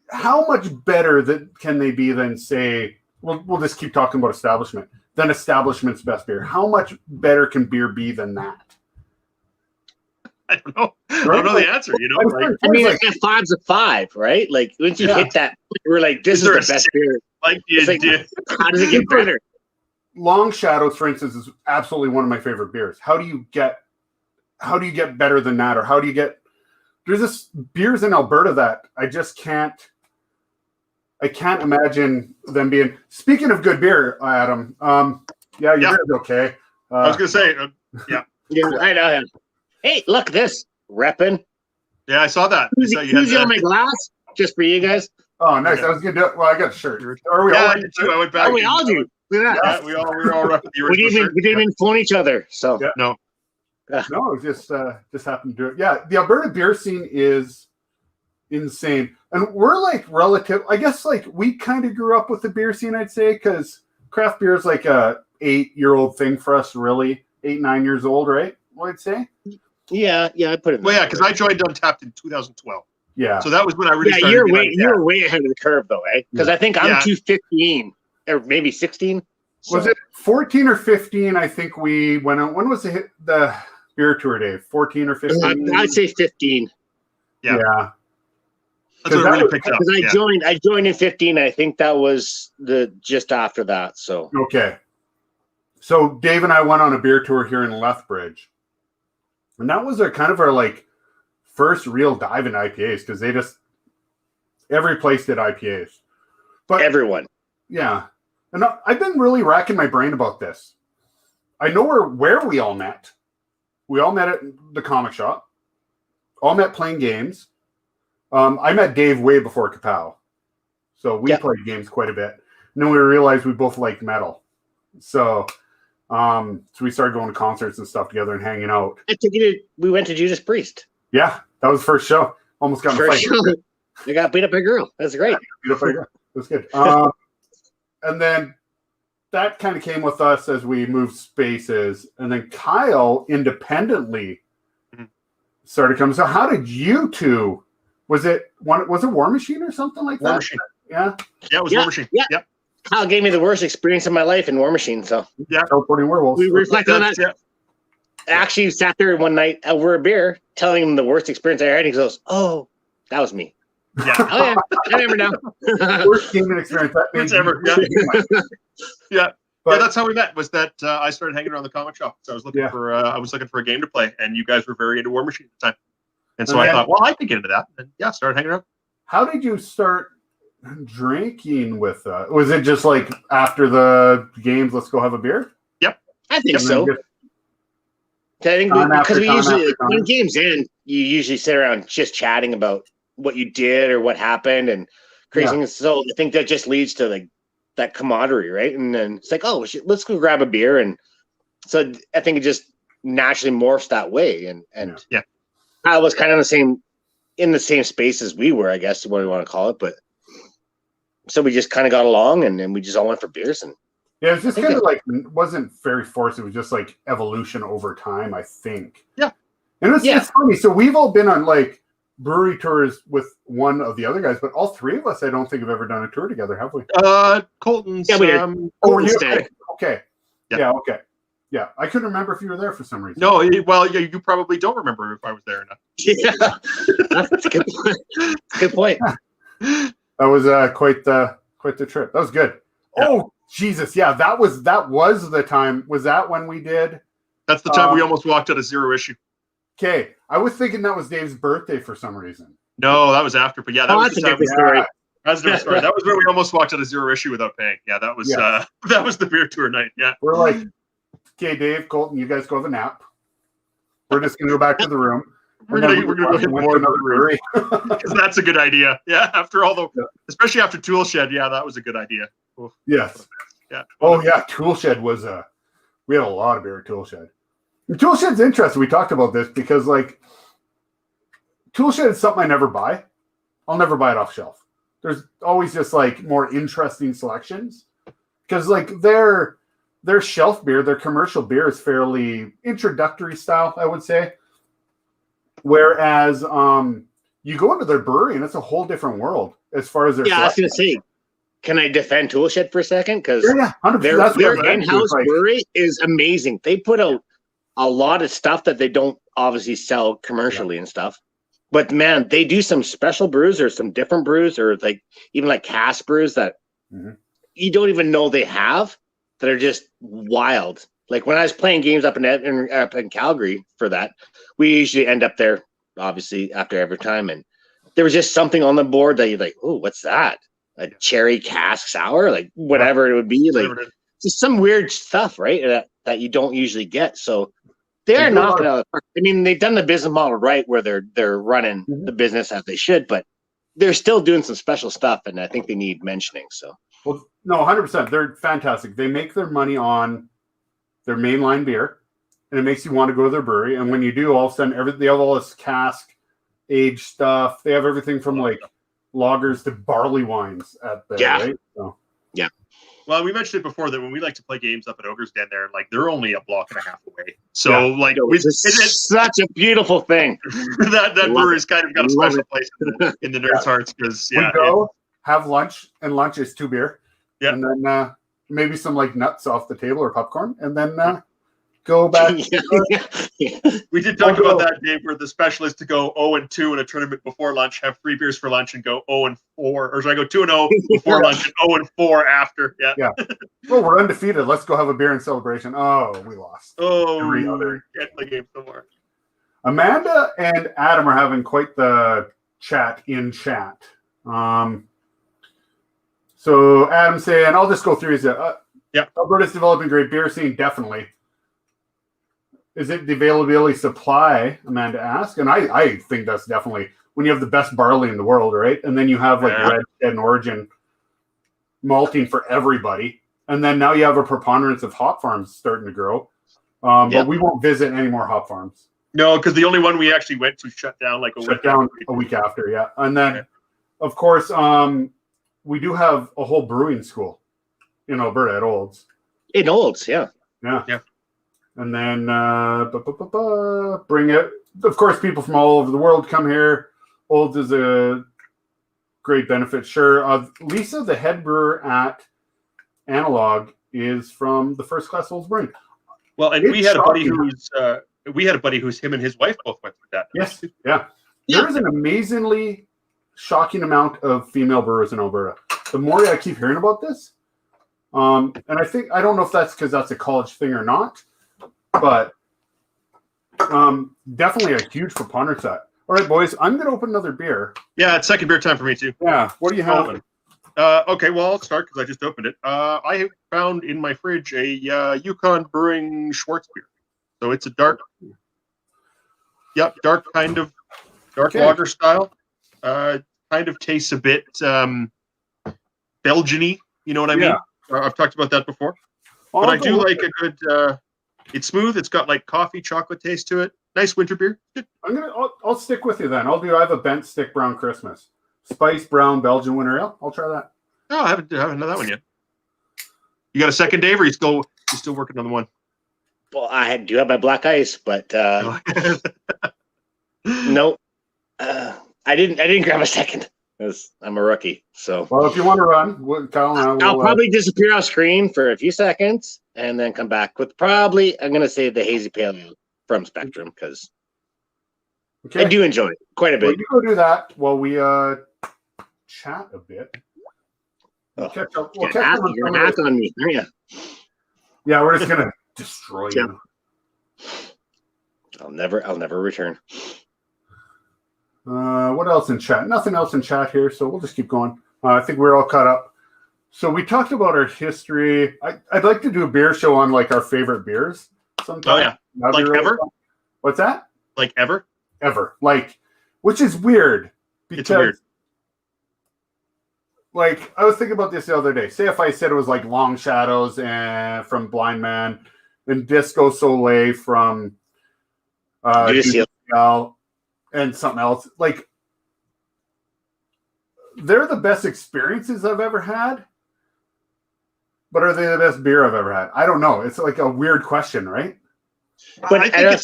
how much better can they be than say, we'll just keep talking about Establishment. Then Establishment's best beer. How much better can beer be than that? I don't know. I don't know the answer. I mean, like, 5's a 5, right? Like once you hit that, we're like, this is the best beer. How does it get better? Long Shadows, for instance, is absolutely one of my favorite beers. How do you get better than that, or how do you get? there's this beers in Alberta that I just can't imagine them being. Speaking of good beer, Adam, your beer's okay. I was gonna say, yeah. I know. Hey, look this repping. Yeah, I saw that. Who's on my glass? Just for you guys. Oh, nice. I was gonna do it. Well, I got a shirt. Are we all? I did too. I went back. Oh, we all do. Look at that. Yeah, we were all repping the original shirt. We didn't even phone each other. So no. No, just happened to do it. Yeah, the Alberta beer scene is insane, and we're like relative. I guess like we kind of grew up with the beer scene, I'd say, because craft beer is like a 8-year-old thing for us, really 8, 9 years old, right? Well, I'd say. Yeah, I put it. Well, yeah, because I joined Untapped in 2012. Yeah. So that was when I really started. You're way ahead of the curve, though, eh? Because I think I'm 215 or maybe 16. So. Was it 14 or 15? I think we went on. When was the beer tour, Dave? 14 or 15? I'd say 15. Yeah. That's what it really picked up. Because I joined in 15. I think that was just after that. So okay. So Dave and I went on a beer tour here in Lethbridge, and that was our like first real dive in IPAs, because every place did IPAs, but everyone. Yeah, and I've been really racking my brain about this. I know where we all met. We all met at the comic shop. All met playing games. I met Dave way before Kapow, so we played games quite a bit. And then we realized we both liked metal, so we started going to concerts and stuff together and hanging out. We went to Judas Priest. Yeah, that was the first show. Almost got in a fight. I got beat up by a girl. That's great. Beat up by a girl. That's good. And then that kind of came with us as we moved spaces. And then Kyle independently started coming. So how did you two? Was it War Machine or something like that? War Machine. Yeah. Yeah, it was War Machine. Yeah. Yep. Kyle gave me the worst experience of my life in War Machine. So teleporting werewolves. We reflect on that. Yeah. I actually sat there one night over a beer, telling him the worst experience I had. He goes, "Oh, that was me." Yeah. Oh yeah, I remember now. Worst gaming experience ever. Yeah. But that's how we met. Was that I started hanging around the comic shop. So I was looking for a game to play, and you guys were very into War Machine at the time. And so I thought, well, I could get into that. And started hanging around. How did you start drinking with was it just like after the games, let's go have a beer? Yep. I think so. I think because we usually, when games end, you usually sit around just chatting about what you did or what happened and crazy things. So I think that just leads to like that camaraderie, right? And then it's like, oh, let's go grab a beer. And so I think it just naturally morphs that way. And I was kind of in the same space as we were, I guess, what we want to call it. But so we just kind of got along, and then we just all went for beers. And yeah, it's just kind of like, it wasn't very forced. It was just like evolution over time, I think. Yeah. And it's funny. So we've all been on like brewery tours with one of the other guys, but all three of us, I don't think have ever done a tour together, have we? Colton's. Yeah, we did. Okay. Yeah, okay. Yeah, I couldn't remember if you were there for some reason. No, well, you probably don't remember if I was there or not. Yeah, that's a good point. Good point. That was quite the trip. That was good. Yeah. Oh Jesus, yeah, that was the time. Was that when we did? That's the time we almost walked out of Zero Issue. Okay, I was thinking that was Dave's birthday for some reason. No, that was after. But yeah, that was the time. Story. That's a different story. That was when we almost walked out of Zero Issue without paying. Yeah, that was that was the beer tour night. Yeah, we're like, okay, Dave, Colton, you guys go have a nap. We're just gonna go back to the room. We're gonna go hit more another brewery because that's a good idea. Yeah, especially after Tool Shed. Yeah, that was a good idea. Oof. Yes. Yeah. Oh yeah, Tool Shed was we had a lot of beer at Tool Shed. And Tool Shed's interesting. We talked about this because like Tool Shed is something I never buy. I'll never buy it off shelf. There's always just like more interesting selections because like their shelf beer, their commercial beer is fairly introductory style, I would say. Whereas you go into their brewery and it's a whole different world as far as their I was going to say, can I defend Tool Shed for a second? Because their in-house brewery is amazing. They put out a lot of stuff that they don't obviously sell commercially and stuff. But man, they do some special brews or some different brews or like even like cask brews that you don't even know they have that are just wild. Like when I was playing games up in Calgary for that, we usually end up there obviously after every time, and there was just something on the board that you're like, oh, what's that? A cherry cask sour, like whatever it would be, like just some weird stuff, right? That you don't usually get. So they're knocking out. I mean, they've done the business model right, where they're running the business as they should, but they're still doing some special stuff, and I think they need mentioning. So, well, no, 100%, they're fantastic. They make their money on their mainline beer, and it makes you want to go to their brewery. And when you do, all of a sudden, they have all this cask aged stuff. They have everything from like lagers to barley wines at the right. So. Yeah. Well, we mentioned it before that when we like to play games up at Ogre's Den there, like they're only a block and a half away. So like it's such a beautiful thing. that brewery's kind of got a special place in the nerds' hearts because we go have lunch, and lunch is 2 beer. Yeah. And then maybe some like nuts off the table or popcorn, and then go back. We did talk about that, Dave, where the special is to go 0-2 in a tournament before lunch, have 3 beers for lunch, and go 0-4, or should I go 2-0 before lunch and 0-4 after? Yeah. Yeah. Well, we're undefeated. Let's go have a beer in celebration. Oh, we lost. Oh, can't play games no more. Amanda and Adam are having quite the chat in chat. So Adam saying, I'll just go through his. Alberta's developing great beer scene, definitely. Is it the availability supply? Amanda asked, and I think that's definitely when you have the best barley in the world, right? And then you have like Red and Origin malting for everybody, and then now you have a preponderance of hop farms starting to grow. But we won't visit any more hop farms. No, because the only one we actually went to shut down a week after, yeah. And then, of course, we do have a whole brewing school in Alberta at Olds. In Olds, yeah. And then bring it. Of course, people from all over the world come here. Olds is a great benefit. Sure. Lisa, the head brewer at Analog, is from the First Class Olds Brewing. Well, and we had a buddy who's him and his wife both went through that. Yes. Yeah. There is an amazingly shocking amount of female brewers in Alberta. The more I keep hearing about this, and I don't know if that's because that's a college thing or not. But definitely a huge preponderance of that. All right, boys, I'm going to open another beer. Yeah, it's second beer time for me, too. Yeah, what do you have? Okay, well, I'll start because I just opened it. I found in my fridge a Yukon Brewing Schwartz beer. So it's a dark kind of lager style. Kind of tastes a bit Belgian-y, you know what I mean? I've talked about that before. But I do like a good... it's smooth. It's got like coffee, chocolate taste to it. Nice winter beer. I'll stick with you then. I have a Bent Stick Brown Christmas. Spice Brown Belgian Winter Ale. I'll try that. Oh, I haven't done that one yet. You got a second, Dave, or you still working on the one? Well, I do have my black ice, but no, I didn't grab a second because I'm a rookie. So, well, if you want to run, Kyle and I'll probably disappear off screen for a few seconds and then come back with probably, I'm going to say, the hazy pale ale from Spectrum because I do enjoy it quite a bit. Well, you go do that while we chat a bit. We'll catch up. You're hack on me, aren't you? Yeah, we're just gonna destroy you. I'll never return. What else in chat? Nothing else in chat here, so we'll just keep going. I think we're all caught up. So we talked about our history. I'd like to do a beer show on like our favorite beers sometime. Oh yeah, like really ever? Fun. What's that? Like ever? Ever. Like, which is weird. Because, it's weird. Like, I was thinking about this the other day. Say if I said it was like Long Shadows and from Blind Man and Disco Soleil from DCL and something else. Like, they're the best experiences I've ever had. But are they the best beer I've ever had? I don't know. It's like a weird question, right? But I think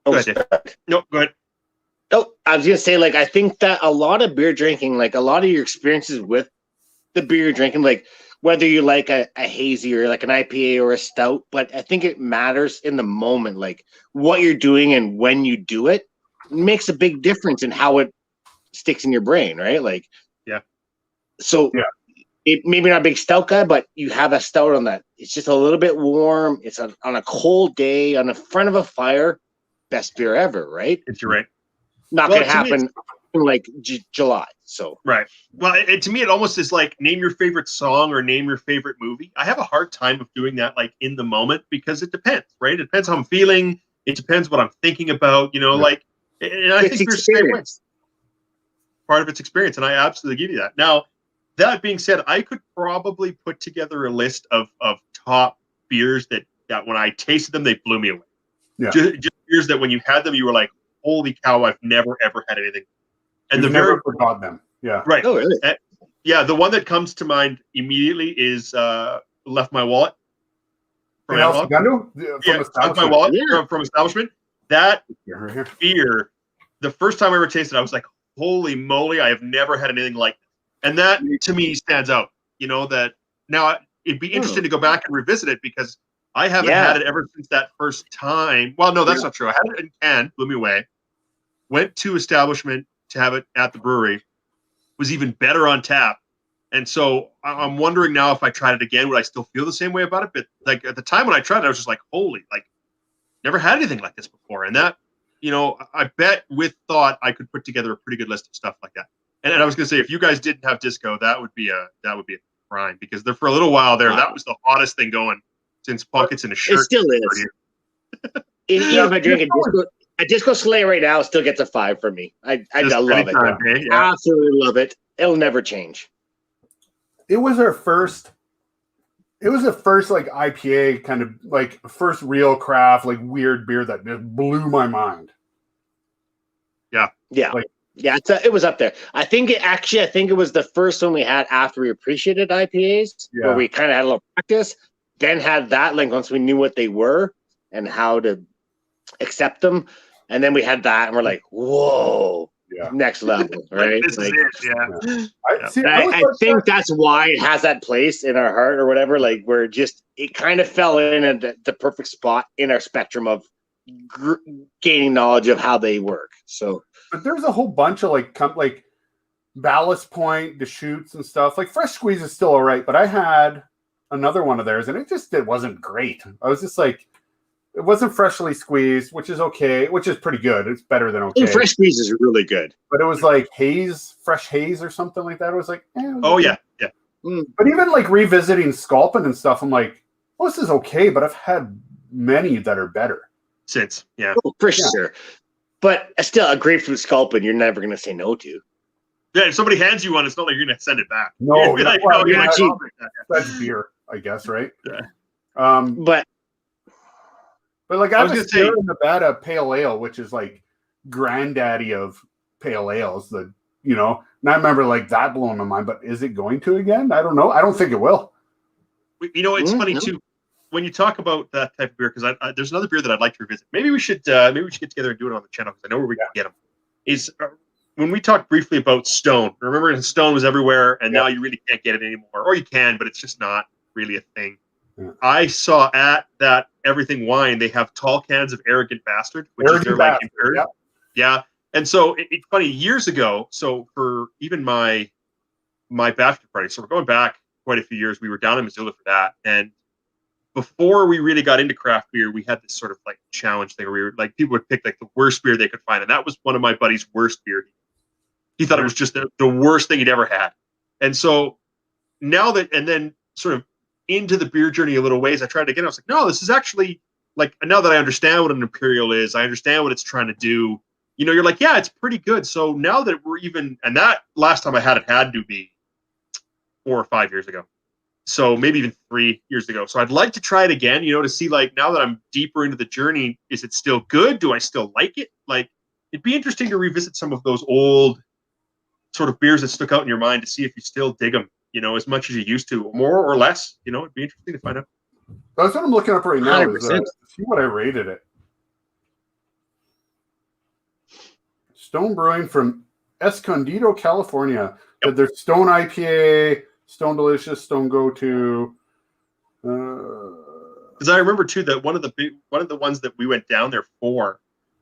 go ahead. No, go ahead. Oh, I was gonna say, like, I think that a lot of beer drinking, like a lot of your experiences with the beer you're drinking, like whether you like a hazy or like an IPA or a stout, but I think it matters in the moment, like what you're doing and when you do it makes a big difference in how it sticks in your brain, right? Like, yeah. So it maybe not a big stout guy, but you have a stout on that. It's just a little bit warm. It's on a cold day on the front of a fire. Best beer ever, right? You're right. not Well, going to to me, happen in like July. So right. Well, to me, it almost is like name your favorite song or name your favorite movie. I have a hard time of doing that like in the moment because it depends, right? It depends how I'm feeling. It depends what I'm thinking about, like, and I it's think beer's the same way. experience. Part of its experience, and I absolutely give you that. Now, that being said, I could probably put together a list of top beers that when I tasted them, they blew me away. Yeah. Just beers that when you had them, you were like, holy cow, I've never, ever had anything. And You've the never very forgot them. Yeah. right. Oh, really? Yeah, the one that comes to mind immediately is Left My Wallet from In El Analog. Segundo? Yeah, Left My Wallet from Establishment. That Right here. beer, the first time I ever tasted it, I was like, holy moly, I have never had anything like this. And that, to me, stands out. That now it'd be interesting to go back and revisit it because I haven't had it ever since that first time. Well, no, that's not true. I had it in can, blew me away. Went to Establishment to have it at the brewery. Was even better on tap. And so I'm wondering now if I tried it again, would I still feel the same way about it? But like at the time when I tried it, I was just like, holy, like never had anything like this before. And that, I bet with thought I could put together a pretty good list of stuff like that. And I was going to say, if you guys didn't have disco, that would be a crime because there for a little while there, that was the hottest thing going since pockets in a shirt. It still is. If I drink a disco sleigh right now, it still gets a 5 from me. I love it. Yeah. Absolutely love it. It'll never change. It was the first like IPA kind of like first real craft, like weird beer that just blew my mind. Yeah. Yeah. Like, it was up there. I think it was the first one we had after we appreciated IPAs, where we kind of had a little practice, then had that like once we knew what they were and how to accept them. And then we had that and we're like, whoa, next level, right? This is it, I think that's why it has that place in our heart or whatever, like where it kind of fell in at the perfect spot in our spectrum of gaining knowledge of how they work. So, but there's a whole bunch of like Ballast Point, Deschutes and stuff. Like Fresh Squeeze is still all right, but I had another one of theirs and it wasn't great. I was just like, it wasn't freshly squeezed, which is okay, which is pretty good. It's better than okay. Fresh squeeze is really good. But it was like fresh haze or something like that. It was like, yeah. But even like revisiting Sculpin and stuff, I'm like, well, this is okay, but I've had many that are better. Since, for sure. But still, a grapefruit Sculpin, you're never going to say no to. Yeah, if somebody hands you one, it's not like you're going to send it back. No, actually, that's beer, I guess, right? Yeah. But like I was going to say, Nevada Pale Ale, which is like granddaddy of pale ales, and I remember like that blowing my mind. But is it going to again? I don't know. I don't think it will. It's funny too when you talk about that type of beer because there's another beer that I'd like to revisit. Maybe we should get together and do it on the channel because I know where we can get them. Is when we talked briefly about Stone. Remember, Stone was everywhere, and now you really can't get it anymore, or you can, but it's just not really a thing. Yeah. I saw at that Everything Wine, they have tall cans of Arrogant Bastard, which is their like imperial. Yeah. And so it's funny, years ago, so for even my bachelor party, so we're going back quite a few years, we were down in Missoula for that. And before we really got into craft beer, we had this sort of like challenge thing where we were like, people would pick like the worst beer they could find. And that was one of my buddy's worst beer. He thought it was just the worst thing he'd ever had. And so now that, and then sort of into the beer journey a little ways, I tried again. I was like, no, this is actually like, now that I understand what an imperial is, I understand what it's trying to do. You're like, yeah, it's pretty good. So now that we're even, and that last time I had it had to be 4 or 5 years ago. So maybe even 3 years ago. So I'd like to try it again, to see like, now that I'm deeper into the journey, is it still good? Do I still like it? Like, it'd be interesting to revisit some of those old sort of beers that stuck out in your mind to see if you still dig them, as much as you used to, more or less. It'd be interesting to find out. That's what I'm looking up right now. Is, see what I rated it. Stone Brewing from Escondido, California. Yep. There's Stone IPA, Stone Delicious, Stone Go-To. Because I remember too that one of the ones that we went down there for.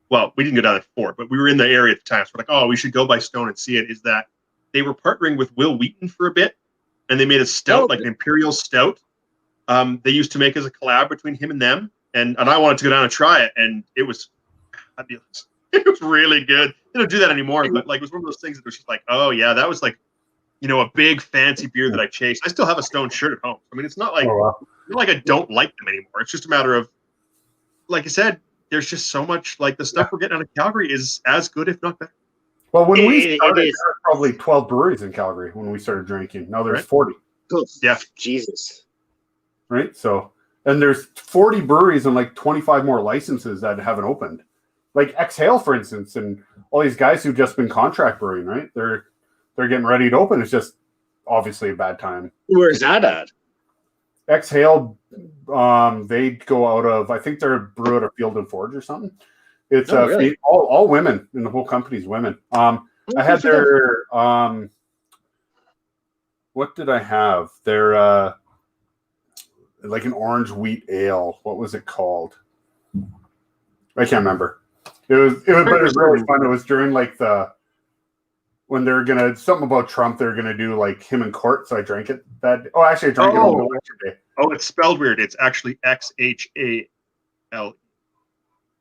Well, we didn't go down there for, but we were in the area at the time. So we're like, oh, we should go by Stone and see it. Is that they were partnering with Will Wheaton for a bit, and they made a stout, like an imperial stout. They used to make as a collab between him and them, and I wanted to go down and try it, and it was fabulous. It was really good. They don't do that anymore, but like it was one of those things that was just like, oh yeah, that was like, a big fancy beer that I chased. I still have a Stone shirt at home. I mean, it's not like not like I don't like them anymore. It's just a matter of, like I said, there's just so much. Like the stuff we're getting out of Calgary is as good, if not better. Well, when we started, there were probably 12 breweries in Calgary when we started drinking. Now there's 40. Yeah, Jesus. Right. So, and there's 40 breweries and like 25 more licenses that haven't opened. Like Exhale, for instance, and all these guys who've just been contract brewing, right? They're getting ready to open. It's just obviously a bad time. Where's that at? Exhale, they go out of, I think they're brew out of Field and Forge or something. It's really? all women, and the whole company's women. I had their what did I have? Their like an orange wheat ale. What was it called? I can't remember. It was really fun. It was during like when they're gonna something about Trump. They're gonna do like him in court. So I drank it. Actually, I drank it on election day. Oh, it's spelled weird. It's actually XHAL.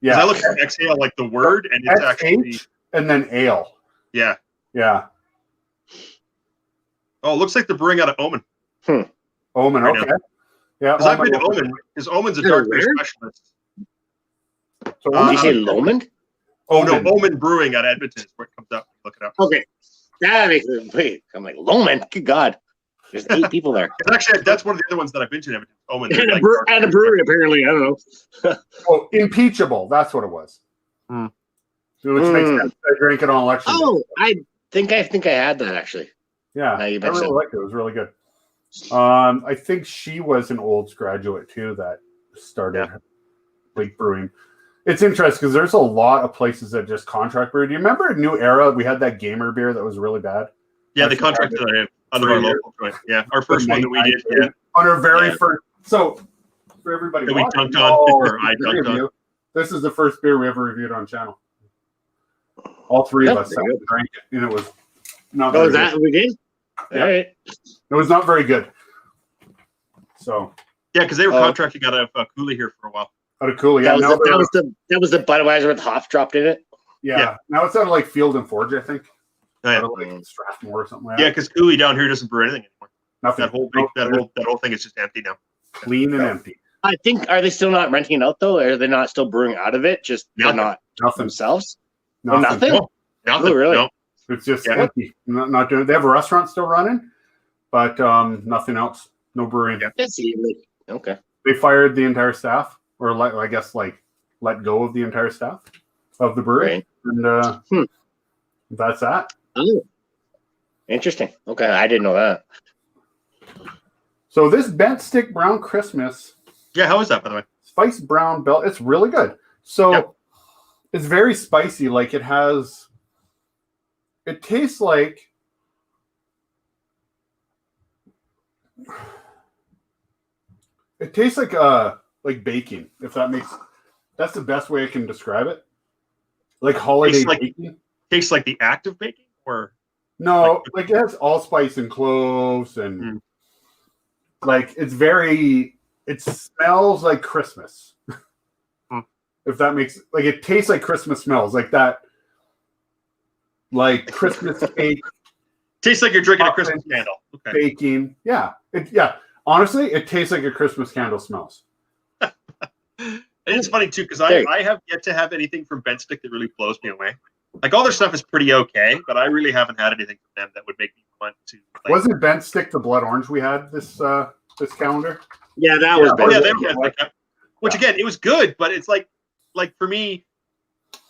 Yeah, I looked at exhale like the word, and it's actually and then ale. Yeah. Oh, it looks like they're brewing out of Omen. Omen, right okay. Now. Yeah, because I've been to Omen. Because Omen's a dark beer specialist. So did you say Lomond? Oh no, Omen Brewing out of Edmonton is where it comes up. Look it up. Okay, that makes me wait. I'm like Lomond. Good God, there's 8 people there. Actually, that's one of the other ones that I've been to in Edmonton. Omen and a brewery apparently. I don't know. Oh, impeachable. That's what it was. Which makes sense. I drank it on election day. I think I had that actually. Yeah, I really liked it. It was really good. I think she was an Olds graduate too that started like brewing. It's interesting because there's a lot of places that just contract brew. Do you remember a New Era? We had that gamer beer that was really bad. Yeah, they contracted under our local joint. Yeah, our first one that we did. Yeah, on our very first. So for everybody, that we dunked on, or I dunked on. This is the first beer we ever reviewed on channel. All 3 of us drank it, and it was not. Oh, that we did. Yeah. All right. It was not very good. So yeah, because they were contracting out of Cooley here for a while. Out of Cooley, yeah. That was the Budweiser with hops dropped in it. Yeah. Now it's out of like Field and Forge, I think. Oh, yeah. Out of like Strathmore or something like that. Yeah, because Cooley down here doesn't brew anything anymore. Nothing. That whole thing is just empty now. Clean and empty. I think, are they still not renting it out though? Or are they not still brewing out of it? Just they're not themselves? Nothing? No. Oh, really? No. It's just empty. Not doing. They have a restaurant still running, but nothing else. No brewing. Yeah. Okay. They fired the entire staff, or I guess let go of the entire staff of the brewery, and that's that. Oh, interesting. Okay, I didn't know that. So this Bent Stick Brown Christmas. Yeah, how is that, by the way? Spice Brown Belt. It's really good. So it's very spicy. Like it tastes like baking. If that's the best way I can describe it. Like holiday baking. Tastes like the act of baking, or no? Like it has allspice and cloves and like it smells like Christmas. If that makes it tastes like Christmas smells like that. Like Christmas cake. Tastes like you're drinking a Christmas candle. Okay. Baking. Yeah. Honestly, it tastes like a Christmas candle smells. It's funny too, because I have yet to have anything from Bent Stick that really blows me away. Like all their stuff is pretty okay, but I really haven't had anything from them that would make me want to. Wasn't Bent Stick the blood orange we had this calendar? Yeah, that was. Oh yeah, they were like that. Which again, it was good, but it's like for me,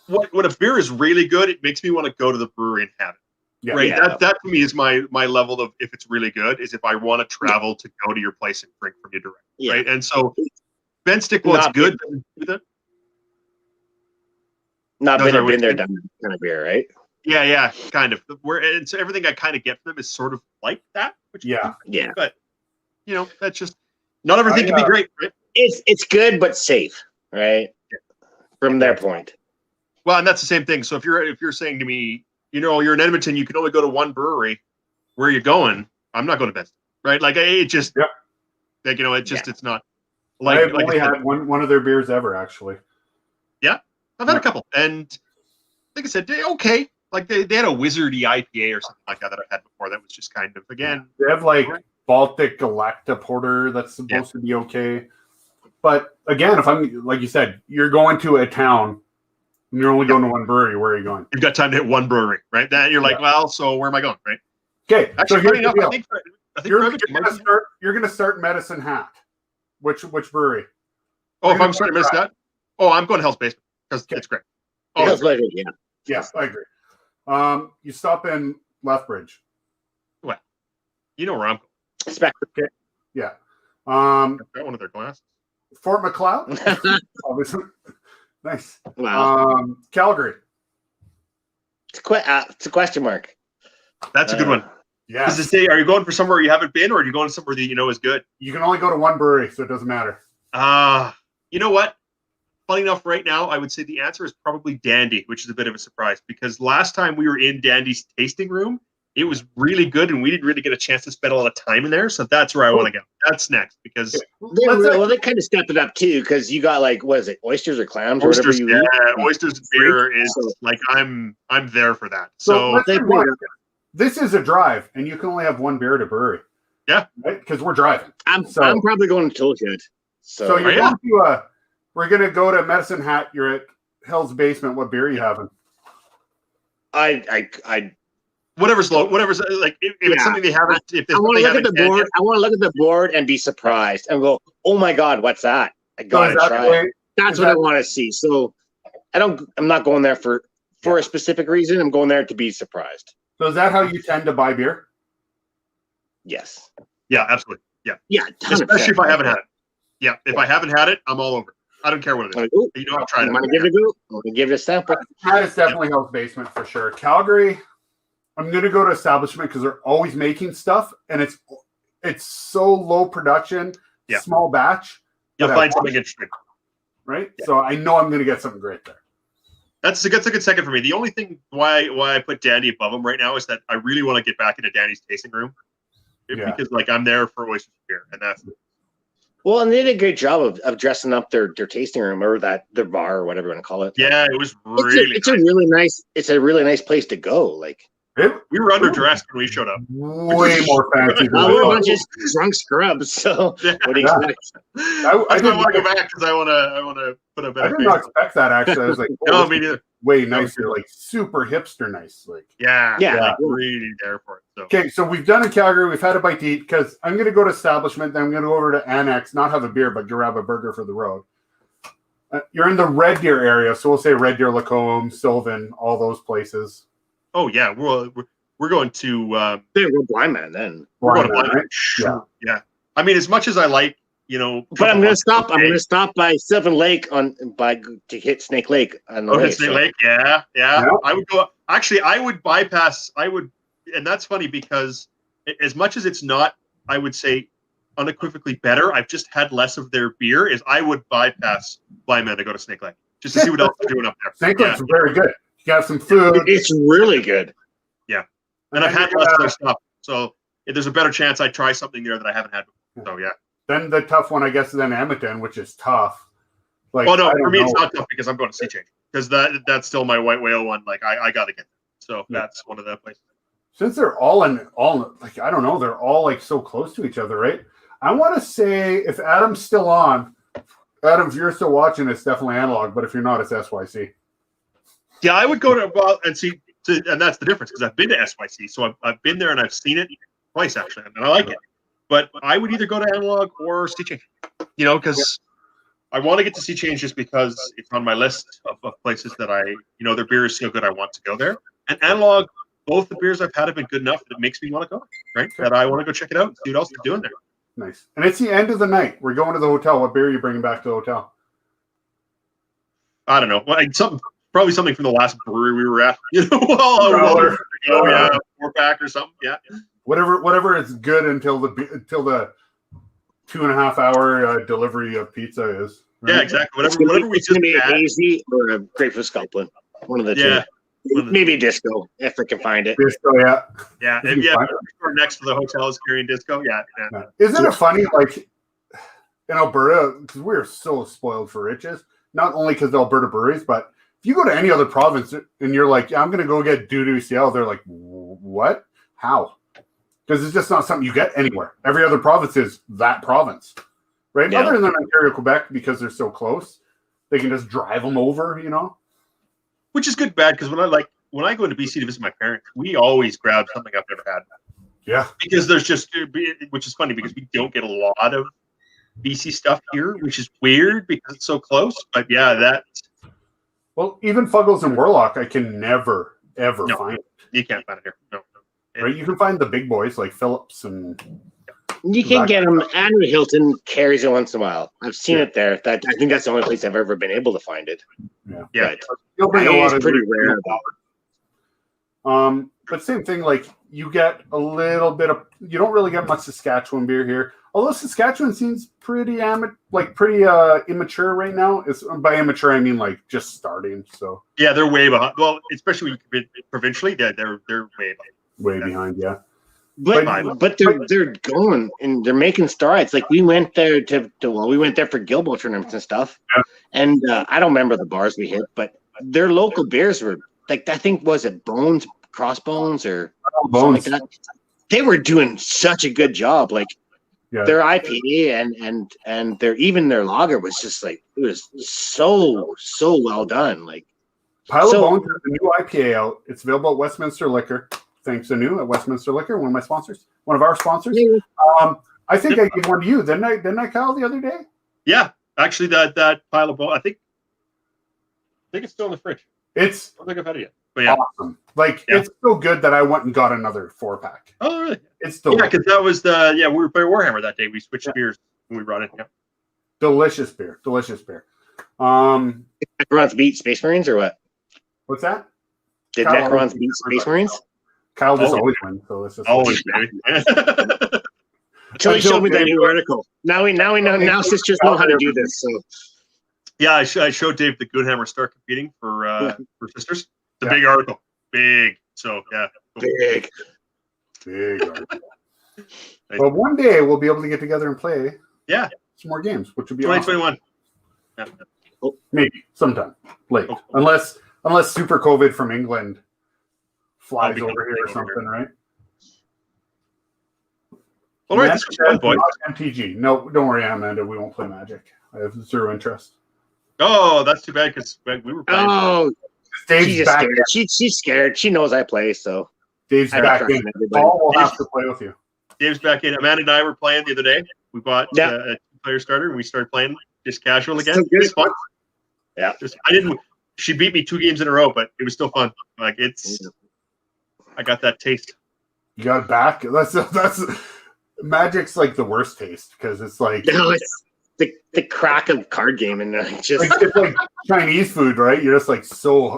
when a beer is really good, it makes me want to go to the brewery and have it. Yeah, right. Yeah. That to me is my level of if it's really good is if I want to travel to go to your place and drink from you directly. Yeah. Right. And so Bent Stick, it's good. Not been there, done kind of beer, right? Yeah, kind of. And so everything I kind of get from them is sort of like that. Which but that's just not everything can be great, right? It's good but safe, right? From their point. Well, and that's the same thing. So if you're saying to me, you're in Edmonton, you can only go to one brewery. Where are you going? I'm not going to Bent Stick, right? Like it just, it's not. Like I've only had one of their beers ever, actually. Yeah, I've had a couple, and like I said, okay. Like they had a wizardy IPA or something like that I had before. That was just kind of again. They have like Baltic Galacta Porter that's supposed to be okay. But again, if I'm like you said, you're going to a town and you're only going to one brewery, where are you going? You've got time to hit one brewery, right? Then you're like, well, so where am I going, right? Okay, Actually, so funny here's enough, the deal. I think You're gonna start Medicine Hat. Which brewery? Oh, if I'm starting to miss that, I'm going to Hell's Basement because it's great. Oh, Hell's Basement, yeah. Yeah, I agree. You stop in Lethbridge. Well, you know where I'm going. Spectre. Okay. Yeah. I've got one of their glasses. Fort McLeod. Obviously. Nice. Wow. Calgary. It's a question mark. That's a good one. Yeah. Does it say, are you going for somewhere you haven't been, or are you going somewhere that you know is good? You can only go to one brewery, so it doesn't matter. You know what? Funny enough, right now, I would say the answer is probably Dandy, which is a bit of a surprise because last time we were in Dandy's tasting room, it was really good, and we didn't really get a chance to spend a lot of time in there. So that's where I want to go. That's next because they kind of stepped it up too because you got like what is it, oysters or clams oysters, or whatever you eat. Oysters and beer is like I'm there for that. So this is a drive, and you can only have one beer at a brewery. Yeah, right? Because we're driving. I'm probably going to Toolshed. So you're going to we're gonna go to Medicine Hat. You're at Hell's Basement. What beer are you having? Whatever's like if it's something they haven't. I want to look at the board. I want to look at the board and be surprised and go, "Oh my God, what's that? I gotta try it." That's what I want to see. So I'm not going there for a specific reason. I'm going there to be surprised. So is that how you tend to buy beer? Yes. Yeah, absolutely. Yeah. Yeah. Especially if I haven't had it. Yeah. If I haven't had it, I'm all over. I don't care what it is. You know, I've tried it. I'm going to give it a go. I'm going to give it a sample. That is definitely Hell's Basement for sure. Calgary, I'm going to go to Establishment because they're always making stuff, and it's so low production, small batch. You'll find something interesting. Right? Yeah. So I know I'm going to get something great there. That's a good second for me. The only thing why I put Dandy above him right now is that I really want to get back into Dandy's tasting room because like I'm there for oysters beer, and that's well, and they did a great job of dressing up their tasting room or their bar or whatever you want to call it. Yeah, it was really. It's a really nice place to go. Like we were underdressed when we showed up. Way more fancy. We were a bunch of drunk scrubs. So what do you expect? I didn't want to go back because I want to put a better. I did not expect that actually. I was like, no, me neither. Way nicer, like super hipster nice. Like like really there for it. So. Okay, so we've done in Calgary. We've had a bite to eat because I'm going to go to Establishment. Then I'm going to go over to Annex, not have a beer, but grab a burger for the road. You're in the Red Deer area, so we'll say Red Deer, Lacombe, Sylvan, all those places. Oh yeah, we're going to. We're Blind Man then. We're going to Blind Man. Right? Yeah. I mean, as much as I like, but I'm going to stop. I'm going to stop by Sylvan Lake to hit Snake Lake on the way. Snake Lake, yeah. I would go. Actually, I would bypass. And that's funny because as much as it's not, I would say, unequivocally better. I've just had less of their beer. I would bypass Blind Man to go to Snake Lake just to see what else they're doing up there. Snake Lake's very good. You got some food. It's really good. Yeah, and I've had less of their stuff, so there's a better chance I try something there that I haven't had before. So yeah. Then the tough one, I guess, is then Edmonton, which is tough. Like, no, for me it's not tough because I'm going to Sea Change because that's still my white whale one. Like I got to get there. So that's one of the places. Since they're all like I don't know, they're all like so close to each other, right? I want to say if Adam's still on, Adam, if you're still watching, it's definitely Analog, but if you're not, it's SYC. Yeah, I would go to and see, and that's the difference because I've been to SYC, so I've been there and I've seen it twice actually, and I like it. But I would either go to Analog or Sea Change, because I want to get to Sea Change just because it's on my list of places that their beer is so good I want to go there. And Analog, both the beers I've had have been good enough that it makes me want to go, right? That I want to go check it out and see what else they're doing there. Nice. And it's the end of the night. We're going to the hotel. What beer are you bringing back to the hotel? I don't know. Probably something from the last brewery we were at. 4-pack or something. Yeah. Whatever is good until the 2.5 hour delivery of pizza is. Right? Yeah, exactly. Whatever we just be a hazy or a grapefruit sculpin. One of the two. Maybe disco if I can find it. Disco, yeah. Yeah, and next to the hotel is carrying disco. Yeah. Isn't it funny, like in Alberta, because we're so spoiled for riches, not only because of Alberta breweries, but If you go to any other province and you're like, yeah, I'm going to go get doo-doo CL, they're like, what? How? Because it's just not something you get anywhere. Every other province is that province, right? Yeah. Other than Ontario, Quebec, because they're so close, they can just drive them over, you know? Which is good, bad, because when I go into BC to visit my parents, we always grab something I've never had. Yeah. Because there's just, which is funny because we don't get a lot of BC stuff here, which is weird because it's so close. But yeah, that. Well, even Fuggles and Warlock, I can never, ever find it. You can't find it here. No. Right? You can find the big boys like Phillips and. You can get them. Andrew Hilton carries it once in a while. I've seen it there. I think that's the only place I've ever been able to find it. Yeah. You'll bring a lot of pretty rare. But same thing, like you get a little bit of, you don't really get much Saskatchewan beer here. Although Saskatchewan seems pretty immature right now. It's by immature I mean like just starting. So yeah, they're way behind. Well, especially provincially, they're way behind. Way behind, yeah. But they're going and they're making strides. Like we went there we went there for Gilbo tournaments and stuff. Yeah. And I don't remember the bars we hit, but their local beers were like, I think, was it Crossbones or something like that? They were doing such a good job. Like their IPA and their lager was just like, it was so well done. Like Pile of Bones has a new IPA out. It's available at Westminster Liquor. Thanks, Anu at Westminster Liquor, one of our sponsors. I think I gave one to you, didn't I, Kyle, the other day? Yeah, actually, that Pile of Bones. I think it's still in the fridge. I don't think I've had it yet. But yeah, awesome. Like it's so good that I went and got another 4-pack. Oh, really? It's still because that was we were playing Warhammer that day. We switched beers when we brought it. Yeah. Delicious beer. Necrons beat Space Marines or what? What's that? Did Necrons beat Space Marines? Kyle just always wins, so it's just always, baby. Until he showed me that new article. Now we know. Now sisters know how to do this. So yeah, I showed Dave the Goonhammer start competing for sisters. It's a big article, big. So yeah, big article. But one day we'll be able to get together and play. Yeah, some more games, which would be 2021. Awesome. Yeah. Maybe sometime late, unless Super COVID from England flies over here or something, right? All right, this was fun, boy. MTG. No, don't worry, Amanda. We won't play Magic. I have zero interest. Oh, that's too bad because we were playing. Oh, Dave's back. Scared. She's scared. She knows I play, so Dave's back in. Paul will have to play with you. Dave's back in. Amanda and I were playing the other day. We bought a 2-player starter and we started playing just casual again. It was fun. Yeah. She beat me 2 games in a row, but it was still fun. Like I got that taste. You got it back. That's Magic's like the worst taste because it's like it's the crack of card game and just it's like Chinese food, right? You're just like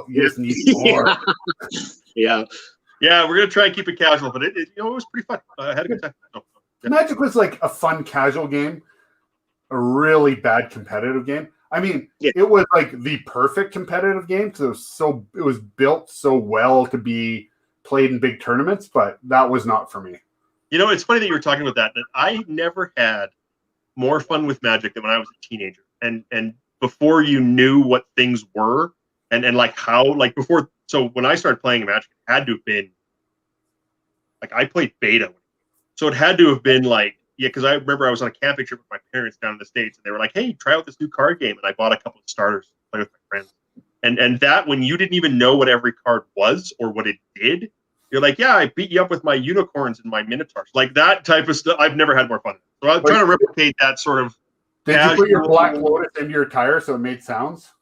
you just need more. Yeah, we're gonna try and keep it casual, but it was pretty fun. I had a good time. Magic was like a fun casual game, a really bad competitive game. I mean, it was like the perfect competitive game because it was built so well to be played in big tournaments, but that was not for me. You know, it's funny that you were talking about that. I never had more fun with Magic than when I was a teenager, and before you knew what things were, and like how, like before. So when I started playing Magic, it had to have been like I played beta, so it had to have been like because I remember I was on a camping trip with my parents down in the States, and they were like, "Hey, try out this new card game," and I bought a couple of starters to play with my friends. And that when you didn't even know what every card was or what it did. You're like, yeah, I beat you up with my unicorns and my minotaurs. Like that type of stuff. I've never had more fun. So I'm trying to replicate that sort of. Did you put your Black Lotus into your tire so it made sounds?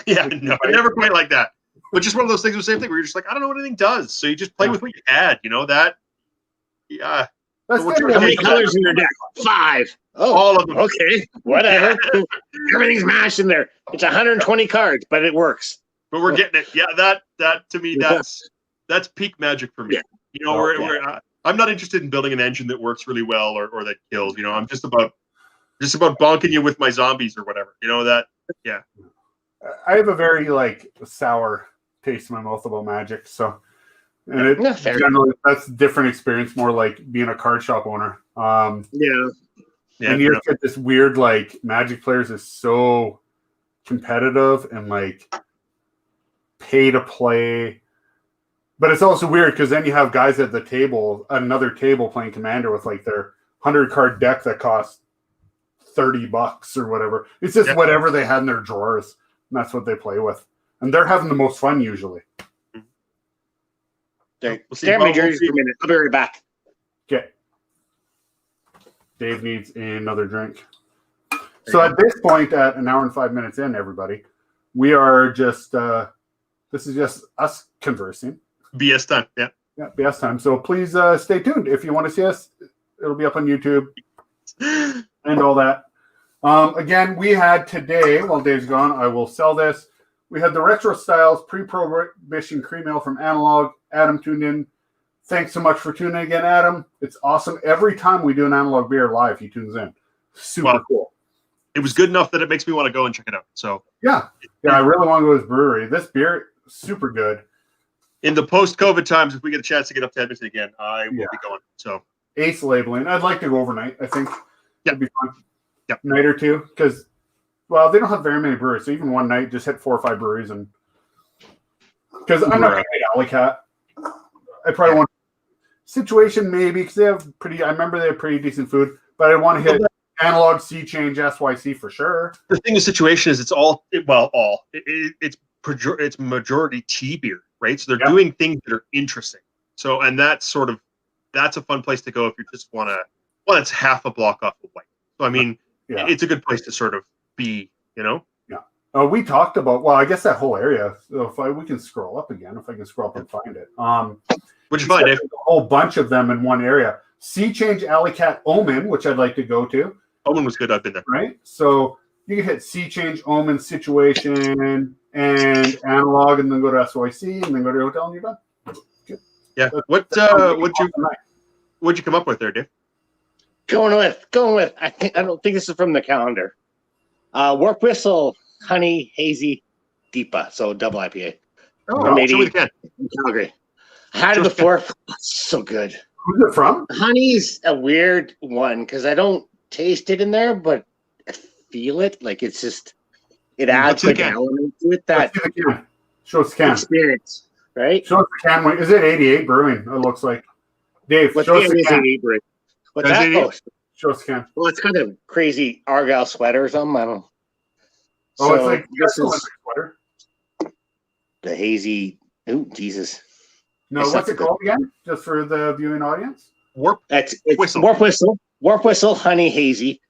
Yeah, no, I never played like that. But just one of those things, the same thing, where you're just like, I don't know what anything does. So you just play with what you had, that. Yeah. How many colors in your deck? 5. Oh, all of them. Okay, whatever. Everything's mashed in there. It's 120 cards, but it works. But we're getting it. Yeah, that to me, that's peak Magic for me. Yeah. I'm not interested in building an engine that works really well or that kills. I'm just about bonking you with my zombies or whatever. That. Yeah. I have a very sour taste in my mouth about Magic, so and generally that's a different experience, more like being a card shop owner. And you get this weird Magic players is so competitive and pay to play. But it's also weird because then you have guys at the table, another table playing Commander with like their 100-card deck that costs $30 or whatever. It's just whatever they had in their drawers, and that's what they play with. And they're having the most fun usually. Stay on my journey for a minute. I'll be right back. Okay. Dave needs another drink. So at this point, at an hour and 5 minutes in, everybody, we are just, this is just us conversing. BS time, yeah. Yeah, BS time. So please stay tuned. If you want to see us, it'll be up on YouTube and all that. Again, we had today, while Dave's gone, I will sell this. We had the Retro Styles Pre-Prohibition Cream Ale from Analog. Adam tuned in. Thanks so much for tuning in again, Adam. It's awesome. Every time we do an Analog Beer live, he tunes in. Super cool. It was good enough that it makes me want to go and check it out. So yeah, I really want to go to his brewery. This beer, super good. In the post-COVID times, if we get a chance to get up to Edmonton again, I will be going. So Ace Labeling. I'd like to go overnight. I think it'd be fun. Yep. Night or two, because they don't have very many breweries. So even one night, just hit 4 or 5 breweries, and because I'm not going to hit Alley Cat. I probably want Situation maybe because they have pretty. I remember they have pretty decent food, but I want to hit Analog, Sea Change, SYC for sure. The thing of Situation is it's majority tea beer, right? So they're doing things that are interesting. So and that's a fun place to go if you just want to. Well, it's half a block off of White. So I mean, it's a good place to sort of be, Yeah. We talked about, I guess that whole area. So if we can scroll up again, if I can scroll up and find it. What'd you find, Dave? A whole bunch of them in one area. Sea Change, Alley Cat, Omen, which I'd like to go to. Omen was good. I've been there. Right? So you can hit Sea Change, Omen, Situation, and Analog, and then go to SYC, and then go to your hotel, and you're done. Okay. Yeah. What'd you come up with there, Dave? Going with. I don't think this is from the calendar. Warp Whistle, Honey, Hazy, Deepa. So double IPA. Oh, show me the can. Calgary. I had it before. So good. Who's it from? Honey's a weird one because I don't taste it in there, but I feel it. Like it's just, it adds like an element to it that show us the can. Experience, right? Show us the can. Is it 88 Brewing? It looks like. Dave, show us the can. What's that post? Show us the can. Well, it's kind of crazy Argyle sweater or something. I don't know. Oh, it's like this is sweater. The hazy. Oh, Jesus. No, what's it called again? Just for the viewing audience? It's Whistle. Warp Whistle, Honey, Hazy,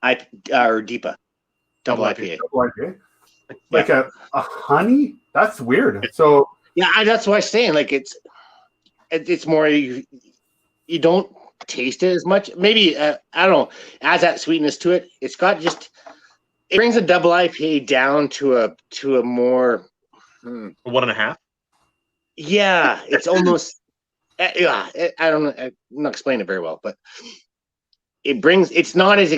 or Deepa. Double IPA. Double IPA. Like a honey? That's weird. So that's why I'm saying like it's more you don't taste it as much. Maybe I don't know. Adds that sweetness to it. It's got it brings a double IPA down to a more 1.5. Yeah, it's almost. I don't know. I'm not explaining it very well, but it brings. It's not as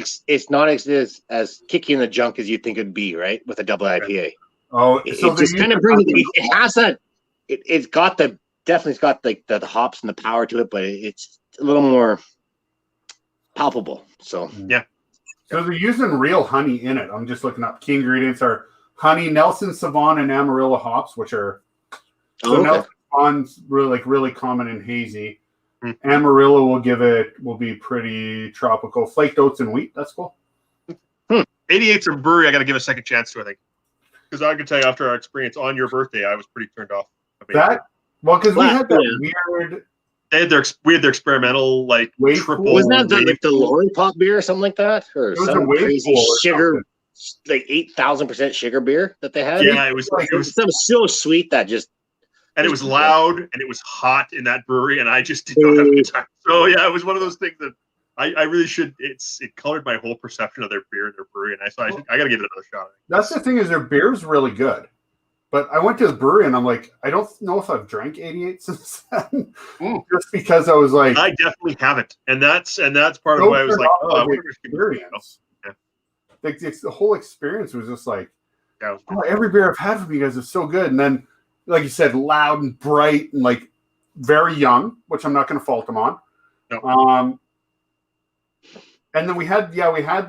kicky in the junk as you think it'd be, right? With a double IPA. Oh, it just kind of brings. It has that. It's got definitely got like the hops and the power to it, but it's a little more palpable. So yeah. So they're using real honey in it. I'm just looking up. Key ingredients are honey, Nelson Sauvon, and Amarillo hops, which are Nelson Sauvon's really common and hazy. Amarillo will be pretty tropical. Flaked oats and wheat. That's cool. 88's a brewery I got to give a second chance to, I think. Because I can tell you, after our experience on your birthday, I was pretty turned off. Because we had that weird. We had their experimental triple. Wasn't that like the lollipop beer or something like that, or some crazy sugar, like 8,000% sugar beer that they had? Yeah, it was something so sweet that just. And it was loud and it was hot in that brewery, and I just did not have a good time. So yeah, it was one of those things that I really should. It colored my whole perception of their beer and their brewery, and I got to give it another shot. That's the thing, is their beer's really good. But I went to the brewery and I'm like, I don't know if I've drank 88 since then. Just because I was like, I definitely haven't, and that's part of why I was like, oh, I wonder if experience. Like the whole experience was just like, every beer I've had from you guys is so good. And then, like you said, loud and bright and like very young, which I'm not going to fault them on. No. And then we had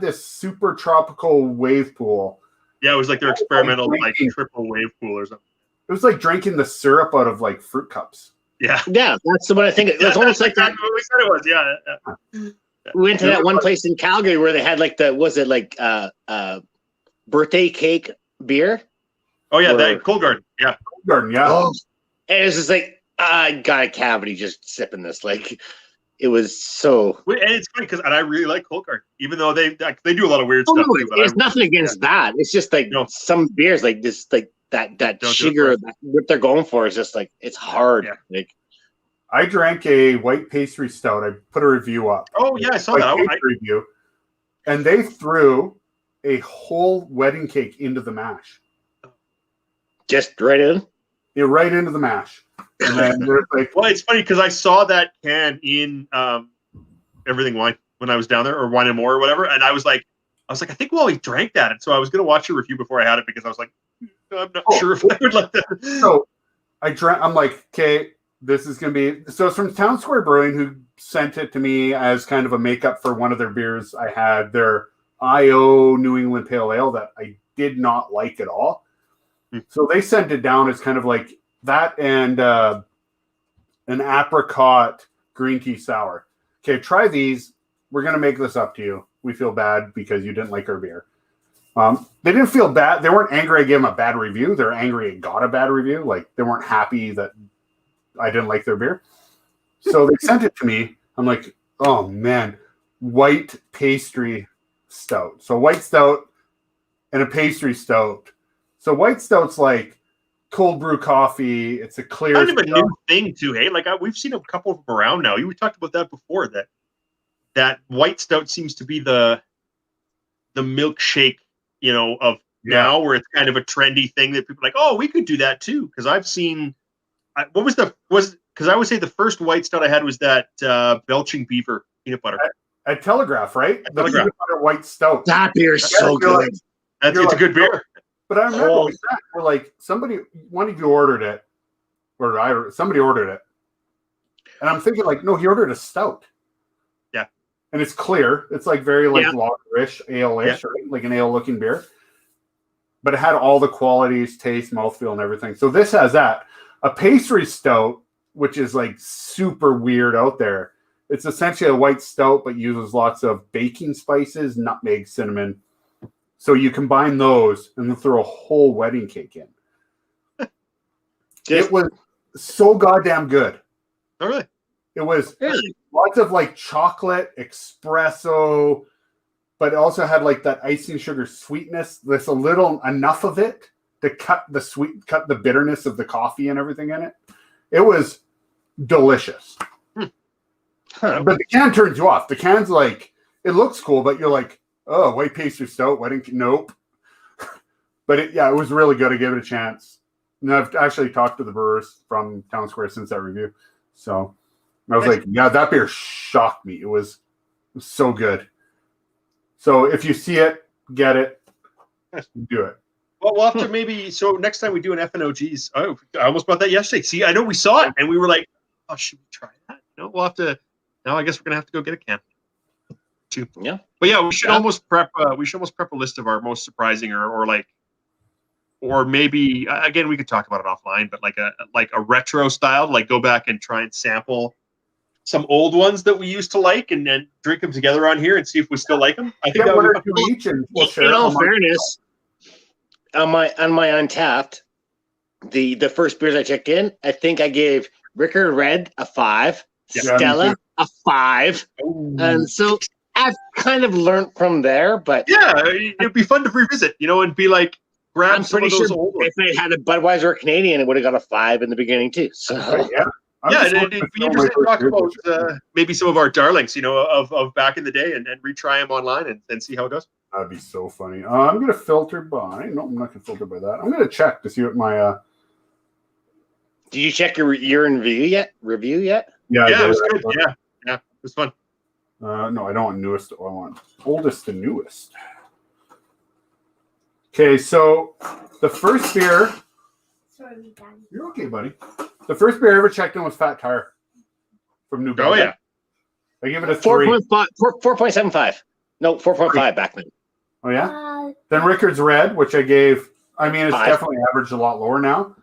this super tropical wave pool. Yeah, it was like their experimental triple wave pool or something. It was like drinking the syrup out of like fruit cups. Yeah. Yeah, that's what I think. It was almost like that. What we said it was. Yeah. We went to that one place in Calgary where they had like birthday cake beer? Oh yeah, that Cold Garden. Yeah. Cold Garden, yeah. Oh, and it was just like I got a cavity just sipping this. Like it was so. And it's funny because I really like Cold Garden, even though they do a lot of weird Oh, stuff. no, Too, but it's nothing against that. It's just like some beers like this, like that sugar. What they're going for is just like it's hard. Yeah. Like I drank a white pastry stout. I put a review up. Oh yeah, I saw that. Review, and they threw a whole wedding cake into the mash. just right in. Yeah, right into the mash. And then there's like, well, it's funny because I saw that can in Everything Wine when I was down there, or Wine and More or whatever, and I was like, I think Wallie drank that, and so I was going to watch a review before I had it because I was like, I'm not sure if I would like that. So I drank. I'm like, okay, this is going to be. So it's from Town Square Brewing, who sent it to me as kind of a makeup for one of their beers. I had their IO New England Pale Ale that I did not like at all. So they sent it down as kind of like that and an apricot green tea sour. Okay, try these. We're going to make this up to you. We feel bad because you didn't like our beer. They didn't feel bad. They weren't angry I gave them a bad review. They're angry I got a bad review. Like, they weren't happy that I didn't like their beer. So they sent it to me. I'm like, oh, man, white pastry stout. So white stout and a pastry stout. So white stout's like cold brew coffee. It's a clear kind of a new thing too, hey? Like we've seen a couple of them around now. We talked about that before. That white stout seems to be the milkshake, of now, where it's kind of a trendy thing that people are like, oh, we could do that too. Because I've seen, because I would say the first white stout I had was that Belching Beaver peanut butter at Telegraph, right? At the Telegraph. peanut butter white stout. That beer is so good. It's a good beer. But I remember we're like, one of you ordered it, or somebody ordered it. And I'm thinking like, no, he ordered a stout. Yeah. And it's clear. It's like very lager-ish, ale-ish, right? Like an ale-looking beer. But it had all the qualities, taste, mouthfeel, and everything. So this has that. A pastry stout, which is like super weird out there. It's essentially a white stout, but uses lots of baking spices, nutmeg, cinnamon. So you combine those and then throw a whole wedding cake in. It was so goddamn good. Oh, really? It was lots of like chocolate, espresso, but it also had like that icing sugar sweetness. There's enough of it to cut the bitterness of the coffee and everything in it. It was delicious. But the can turns you off. The can's like, it looks cool, but you're like, oh, white pastry stout, nope. But it was really good. I gave it a chance. And I've actually talked to the brewers from Town Square since that review. So I was like, yeah, that beer shocked me. It was so good. So if you see it, get it, do it. Well, we'll have to so next time we do an FNOGs. Oh, I almost bought that yesterday. See, I know we saw it and we were like, oh, should we try that? We'll have to. Now I guess we're going to have to go get a can. Too. Yeah. But yeah, we should almost prep a list of our most surprising or maybe again we could talk about it offline, but like a retro style, like go back and try and sample some old ones that we used to like and then drink them together on here and see if we still like them. I think that would be each and we'll share. In all fairness, on my Untapped, the first beers I checked in, I think I gave Rickard Red a 5, Stella a 5, and so I've kind of learned from there, but it'd be fun to revisit, and be like, grab I'm some pretty of those sure old ones. if it had a Budweiser or Canadian, it would have got a 5 in the beginning too. So it'd be interesting to talk about maybe some of our darlings, of back in the day, and retry them online and see how it goes. That'd be so funny. I'm gonna filter by. No, I'm not gonna filter by that. I'm gonna check to see what my. Did you check your review yet? Yeah, it was good. Yeah, it was fun. No, I don't want newest. I want oldest to newest. Okay, so the first beer. You're okay, buddy. The first beer I ever checked in was Fat Tire from New Belgium. Oh, yeah. I give it a 3. 4.75. No, 4.5 back then. Oh, yeah? Then Rickard's Red, which I gave. I mean, it's definitely averaged a lot lower now.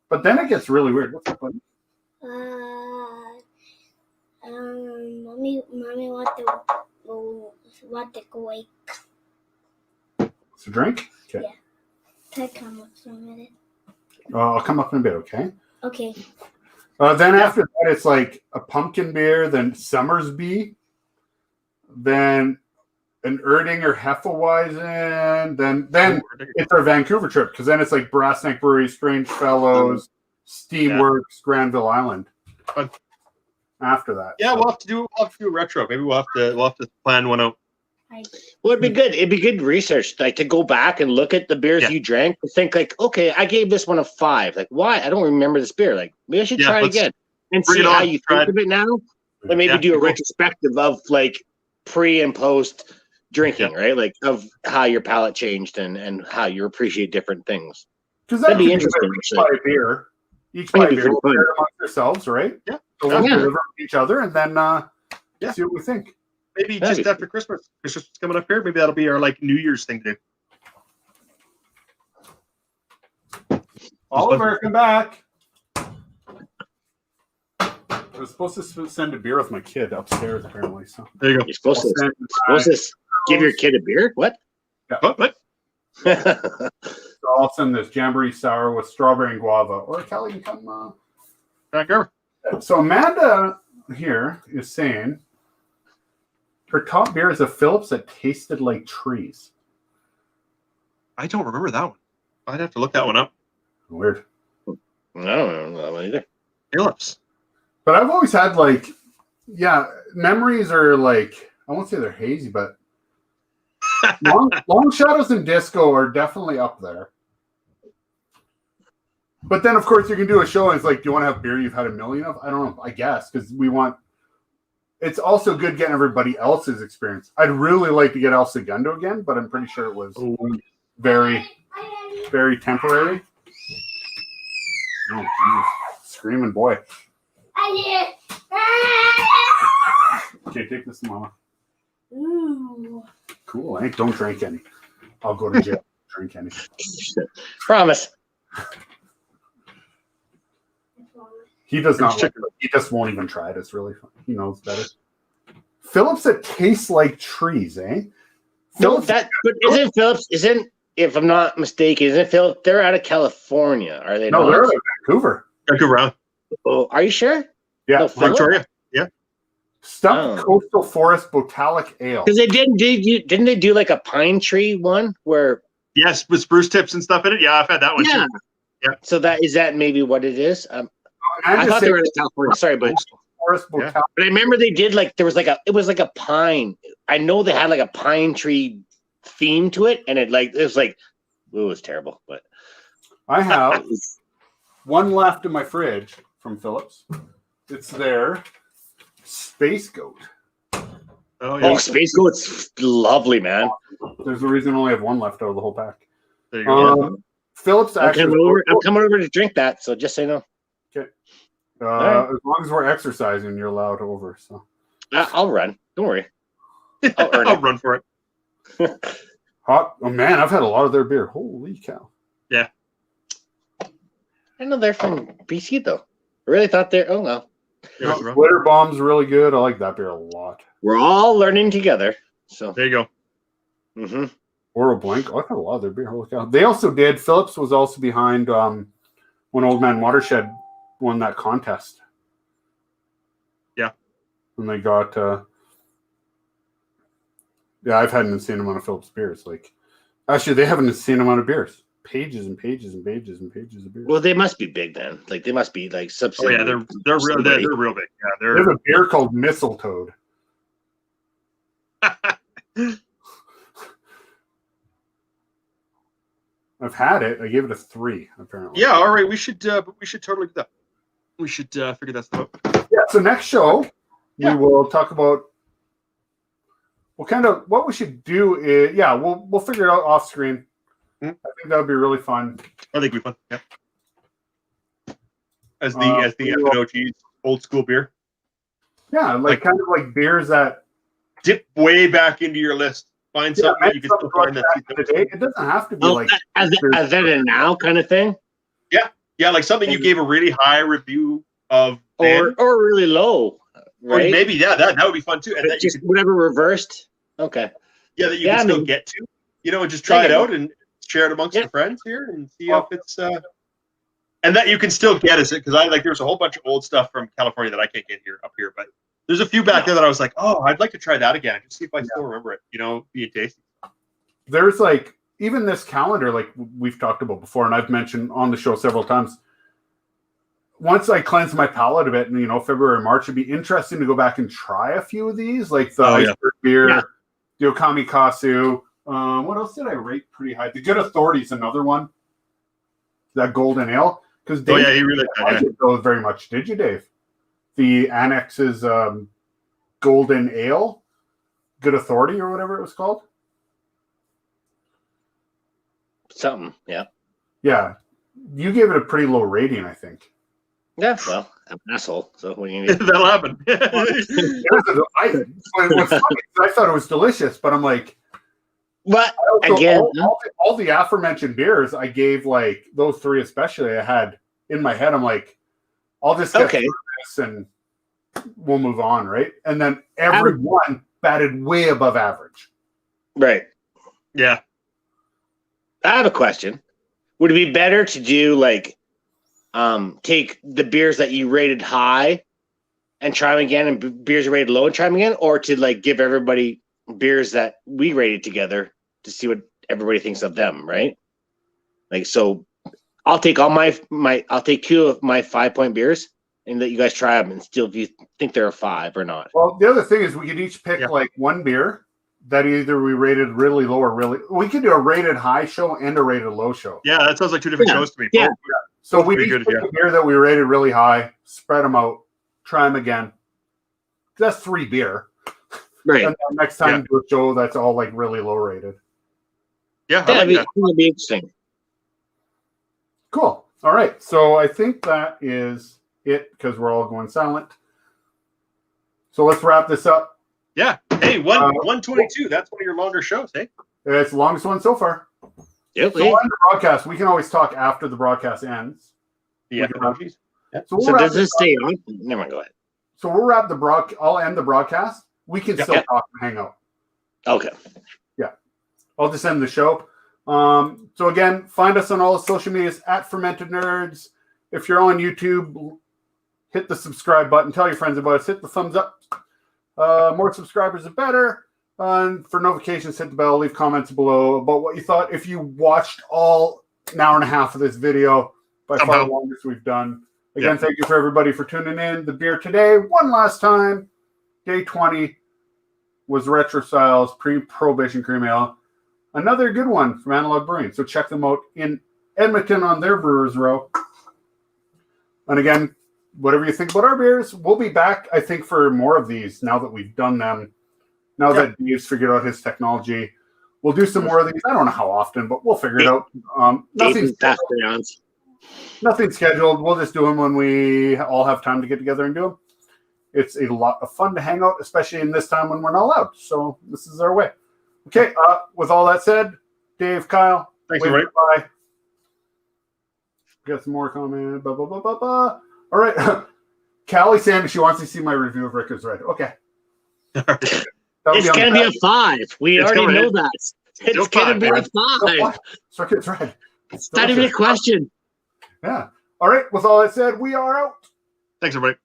But then it gets really weird. What's up, buddy? Mommy want to go away. It's a drink? Okay. Yeah. Can I come up for a minute? I'll come up in a bit, okay? Okay. Then after that, it's like a pumpkin beer, then Summersby, then an Erdinger Hefeweizen, then it's our Vancouver trip, because then it's like Brass Neck Brewery, Strange Fellows, Steamworks, Granville Island. Fun. After that. Yeah, we'll have to do a retro. Maybe we'll have to plan one out. Well, it'd be good. It'd be good research, like to go back and look at the beers you drank and think like, okay, I gave this one a 5. Like, why? I don't remember this beer. Like, maybe I should try it again and see how you think of it now. Like maybe do a retrospective of like pre and post drinking, right? Like of how your palate changed and how you appreciate different things. Because that'd be interesting. Each buy a beer, we'll share amongst ourselves, right? Yeah. So we'll deliver each other and then see what we think. Maybe just after Christmas. Christmas is coming up here. Maybe that'll be our like New Year's thing to do. Oliver, come back. I was supposed to send a beer with my kid upstairs, apparently. So there you go. You're supposed to give your kid a beer? What? Yeah. What? So I'll send this Jamboree Sour with strawberry and guava. Or Kelly can come back over. So Amanda here is saying her top beer is a Phillips that tasted like trees. I don't remember that one. I'd have to look that one up. Weird. I don't remember that one either. Phillips. But I've always had like, memories are like, I won't say they're hazy, but long Shadows and Disco are definitely up there. But then, of course, you can do a show and it's like, do you want to have beer you've had a million of? I don't know, I guess, because it's also good getting everybody else's experience. I'd really like to get El Segundo again, but I'm pretty sure it was very, very temporary. Oh, geez. Screaming boy. Okay, take this, Mama. Ooh. Cool, eh? Don't drink any. I'll go to jail. Drink any. Promise. He does not. He just won't even try it. It's really fun. He knows better. Phillips that tastes like trees, eh? Phillips, but isn't Phillips? If I'm not mistaken, isn't Phillips? They're out of California, are they? No, they're out of Vancouver. Vancouver. Oh, are you sure? Yeah, no, Victoria. Yeah. Stumped Coastal Forest Botanic Ale. Because they didn't they do like a pine tree one where? Yes, with spruce tips and stuff in it. Yeah, I've had that one too. Yeah. So is that maybe what it is? I thought they were in California. Sorry, but but I remember they did like it was like a pine. I know they had like a pine tree theme to it, and it was terrible. But I have one left in my fridge from Phillips. It's their Space Goat. Oh yeah, Space Goat's lovely, man. There's a reason I only have one left out of the whole pack. There you go. Phillips I'm coming over to drink that, so just say no. Okay. As long as we're exercising, you're allowed over. So I'll run. Don't worry. I'll run for it. Hot. Oh man, I've had a lot of their beer. Holy cow! Yeah. I know they're from BC though. I really thought they're. Oh well. Glitter Bomb's really good. I like that beer a lot. We're all learning together. So there you go. Mm-hmm. Oro Blanc. Oh, I've had a lot of their beer. Holy cow! They also did. Phillips was also behind when Old Man Watershed won that contest. Yeah. And they got I've had an insane amount of Phillips beers. Like actually they have an insane amount of beers. Pages and pages and pages and pages of beers. Well, they must be big then. Like they must be like subsidiary. Oh yeah, they're real big. Yeah, they have a beer called Mistletoe. I've had it. I gave it a 3, apparently. Yeah, all right. We should totally do that. We should figure that stuff out. Yeah, so next show, we will talk about what we should do is, we'll figure it out off screen. I think that would be really fun. I think it'd be fun. Yeah. As the FNOG's old school beer. Yeah, like kind of like beers that dip way back into your list. Find something that you can still find that. It doesn't have to be like as then and now kind of thing. Yeah. Yeah, like something you gave a really high review of, or really low, right? Or maybe that would be fun too. And that just whatever reversed. Okay. Yeah, that you can still get to, and just try it out and share it amongst the friends here and see if it's and that you can still get it because there's a whole bunch of old stuff from California that I can't get up here, but there's a few back there that I was like, oh, I'd like to try that again, just see if I still remember it, be tasty. There's even this calendar, like we've talked about before, and I've mentioned on the show several times. Once I cleanse my palate a bit, and February, March, it'd be interesting to go back and try a few of these, like the iceberg beer, the Okami Kasu. What else did I rate pretty high? The Good Authority's another one. That golden ale, because Dave, he really liked it those very much. Did you, Dave? The Annex's golden ale, Good Authority or whatever it was called. Something, yeah. Yeah, you gave it a pretty low rating, I think. Yeah, well, I'm an asshole, so what do you need? That'll happen. I thought it was delicious, but I'm like, what? Again, all the aforementioned beers, I gave those three especially. I had in my head, I'm like, I'll just get through this and we'll move on, right? And then every one batted way above average. Right. Yeah. I have a question. Would it be better to do take the beers that you rated high and try them again, and beers you rated low and try them again, or to give everybody beers that we rated together to see what everybody thinks of them, right? So I'll take I'll take 2 of my 5-point beers and let you guys try them and still if you think they're a 5 or not. Well, the other thing is we could each pick one beer that either we rated really low or we could do a rated high show and a rated low show. Yeah, that sounds like 2 different shows to me. Yeah. So we each pick a beer that we rated really high, spread them out, try them again. That's 3 beer. Right. And then next time do a show that's all really low rated. Yeah, that'd be interesting. Cool. All right. So I think that is it because we're all going silent. So let's wrap this up. Yeah. Hey, 122. That's one of your longer shows, hey? It's the longest one so far. Yep. So on the broadcast, we can always talk after the broadcast ends. Yeah. So does this stay on? Never mind, go ahead. So we'll wrap I'll end the broadcast. We can still talk and hang out. Okay. Yeah. I'll just end the show. So again, find us on all the social medias at Fermented Nerds. If you're on YouTube, hit the subscribe button. Tell your friends about us. Hit the thumbs up. More subscribers, the better. For notifications, hit the bell. Leave comments below about what you thought. If you watched all an hour and a half of this video, by far the longest we've done. Again, thank you for everybody for tuning in. The beer today, one last time, day 20, was Retro Styles Prohibition Cream Ale. Another good one from Analog Brewing. So check them out in Edmonton on their Brewers Row. And again, whatever you think about our beers, we'll be back, I think, for more of these now that we've done them. Now that Dave's figured out his technology, we'll do some more of these. I don't know how often, but we'll figure it out. Nothing scheduled. We'll just do them when we all have time to get together and do them. It's a lot of fun to hang out, especially in this time when we're not allowed. So this is our way. Okay, with all that said, Dave, Kyle, thanks, everybody. Bye. Got some more comment. Blah, blah, blah, blah, blah. All right. Callie Sanders, she wants to see my review of Rick is Red. Okay. It's going to be a 5. We already know that. It's going to be a 5. Rick is Red. It's not even a question. Yeah. All right. With all that said, we are out. Thanks, everybody.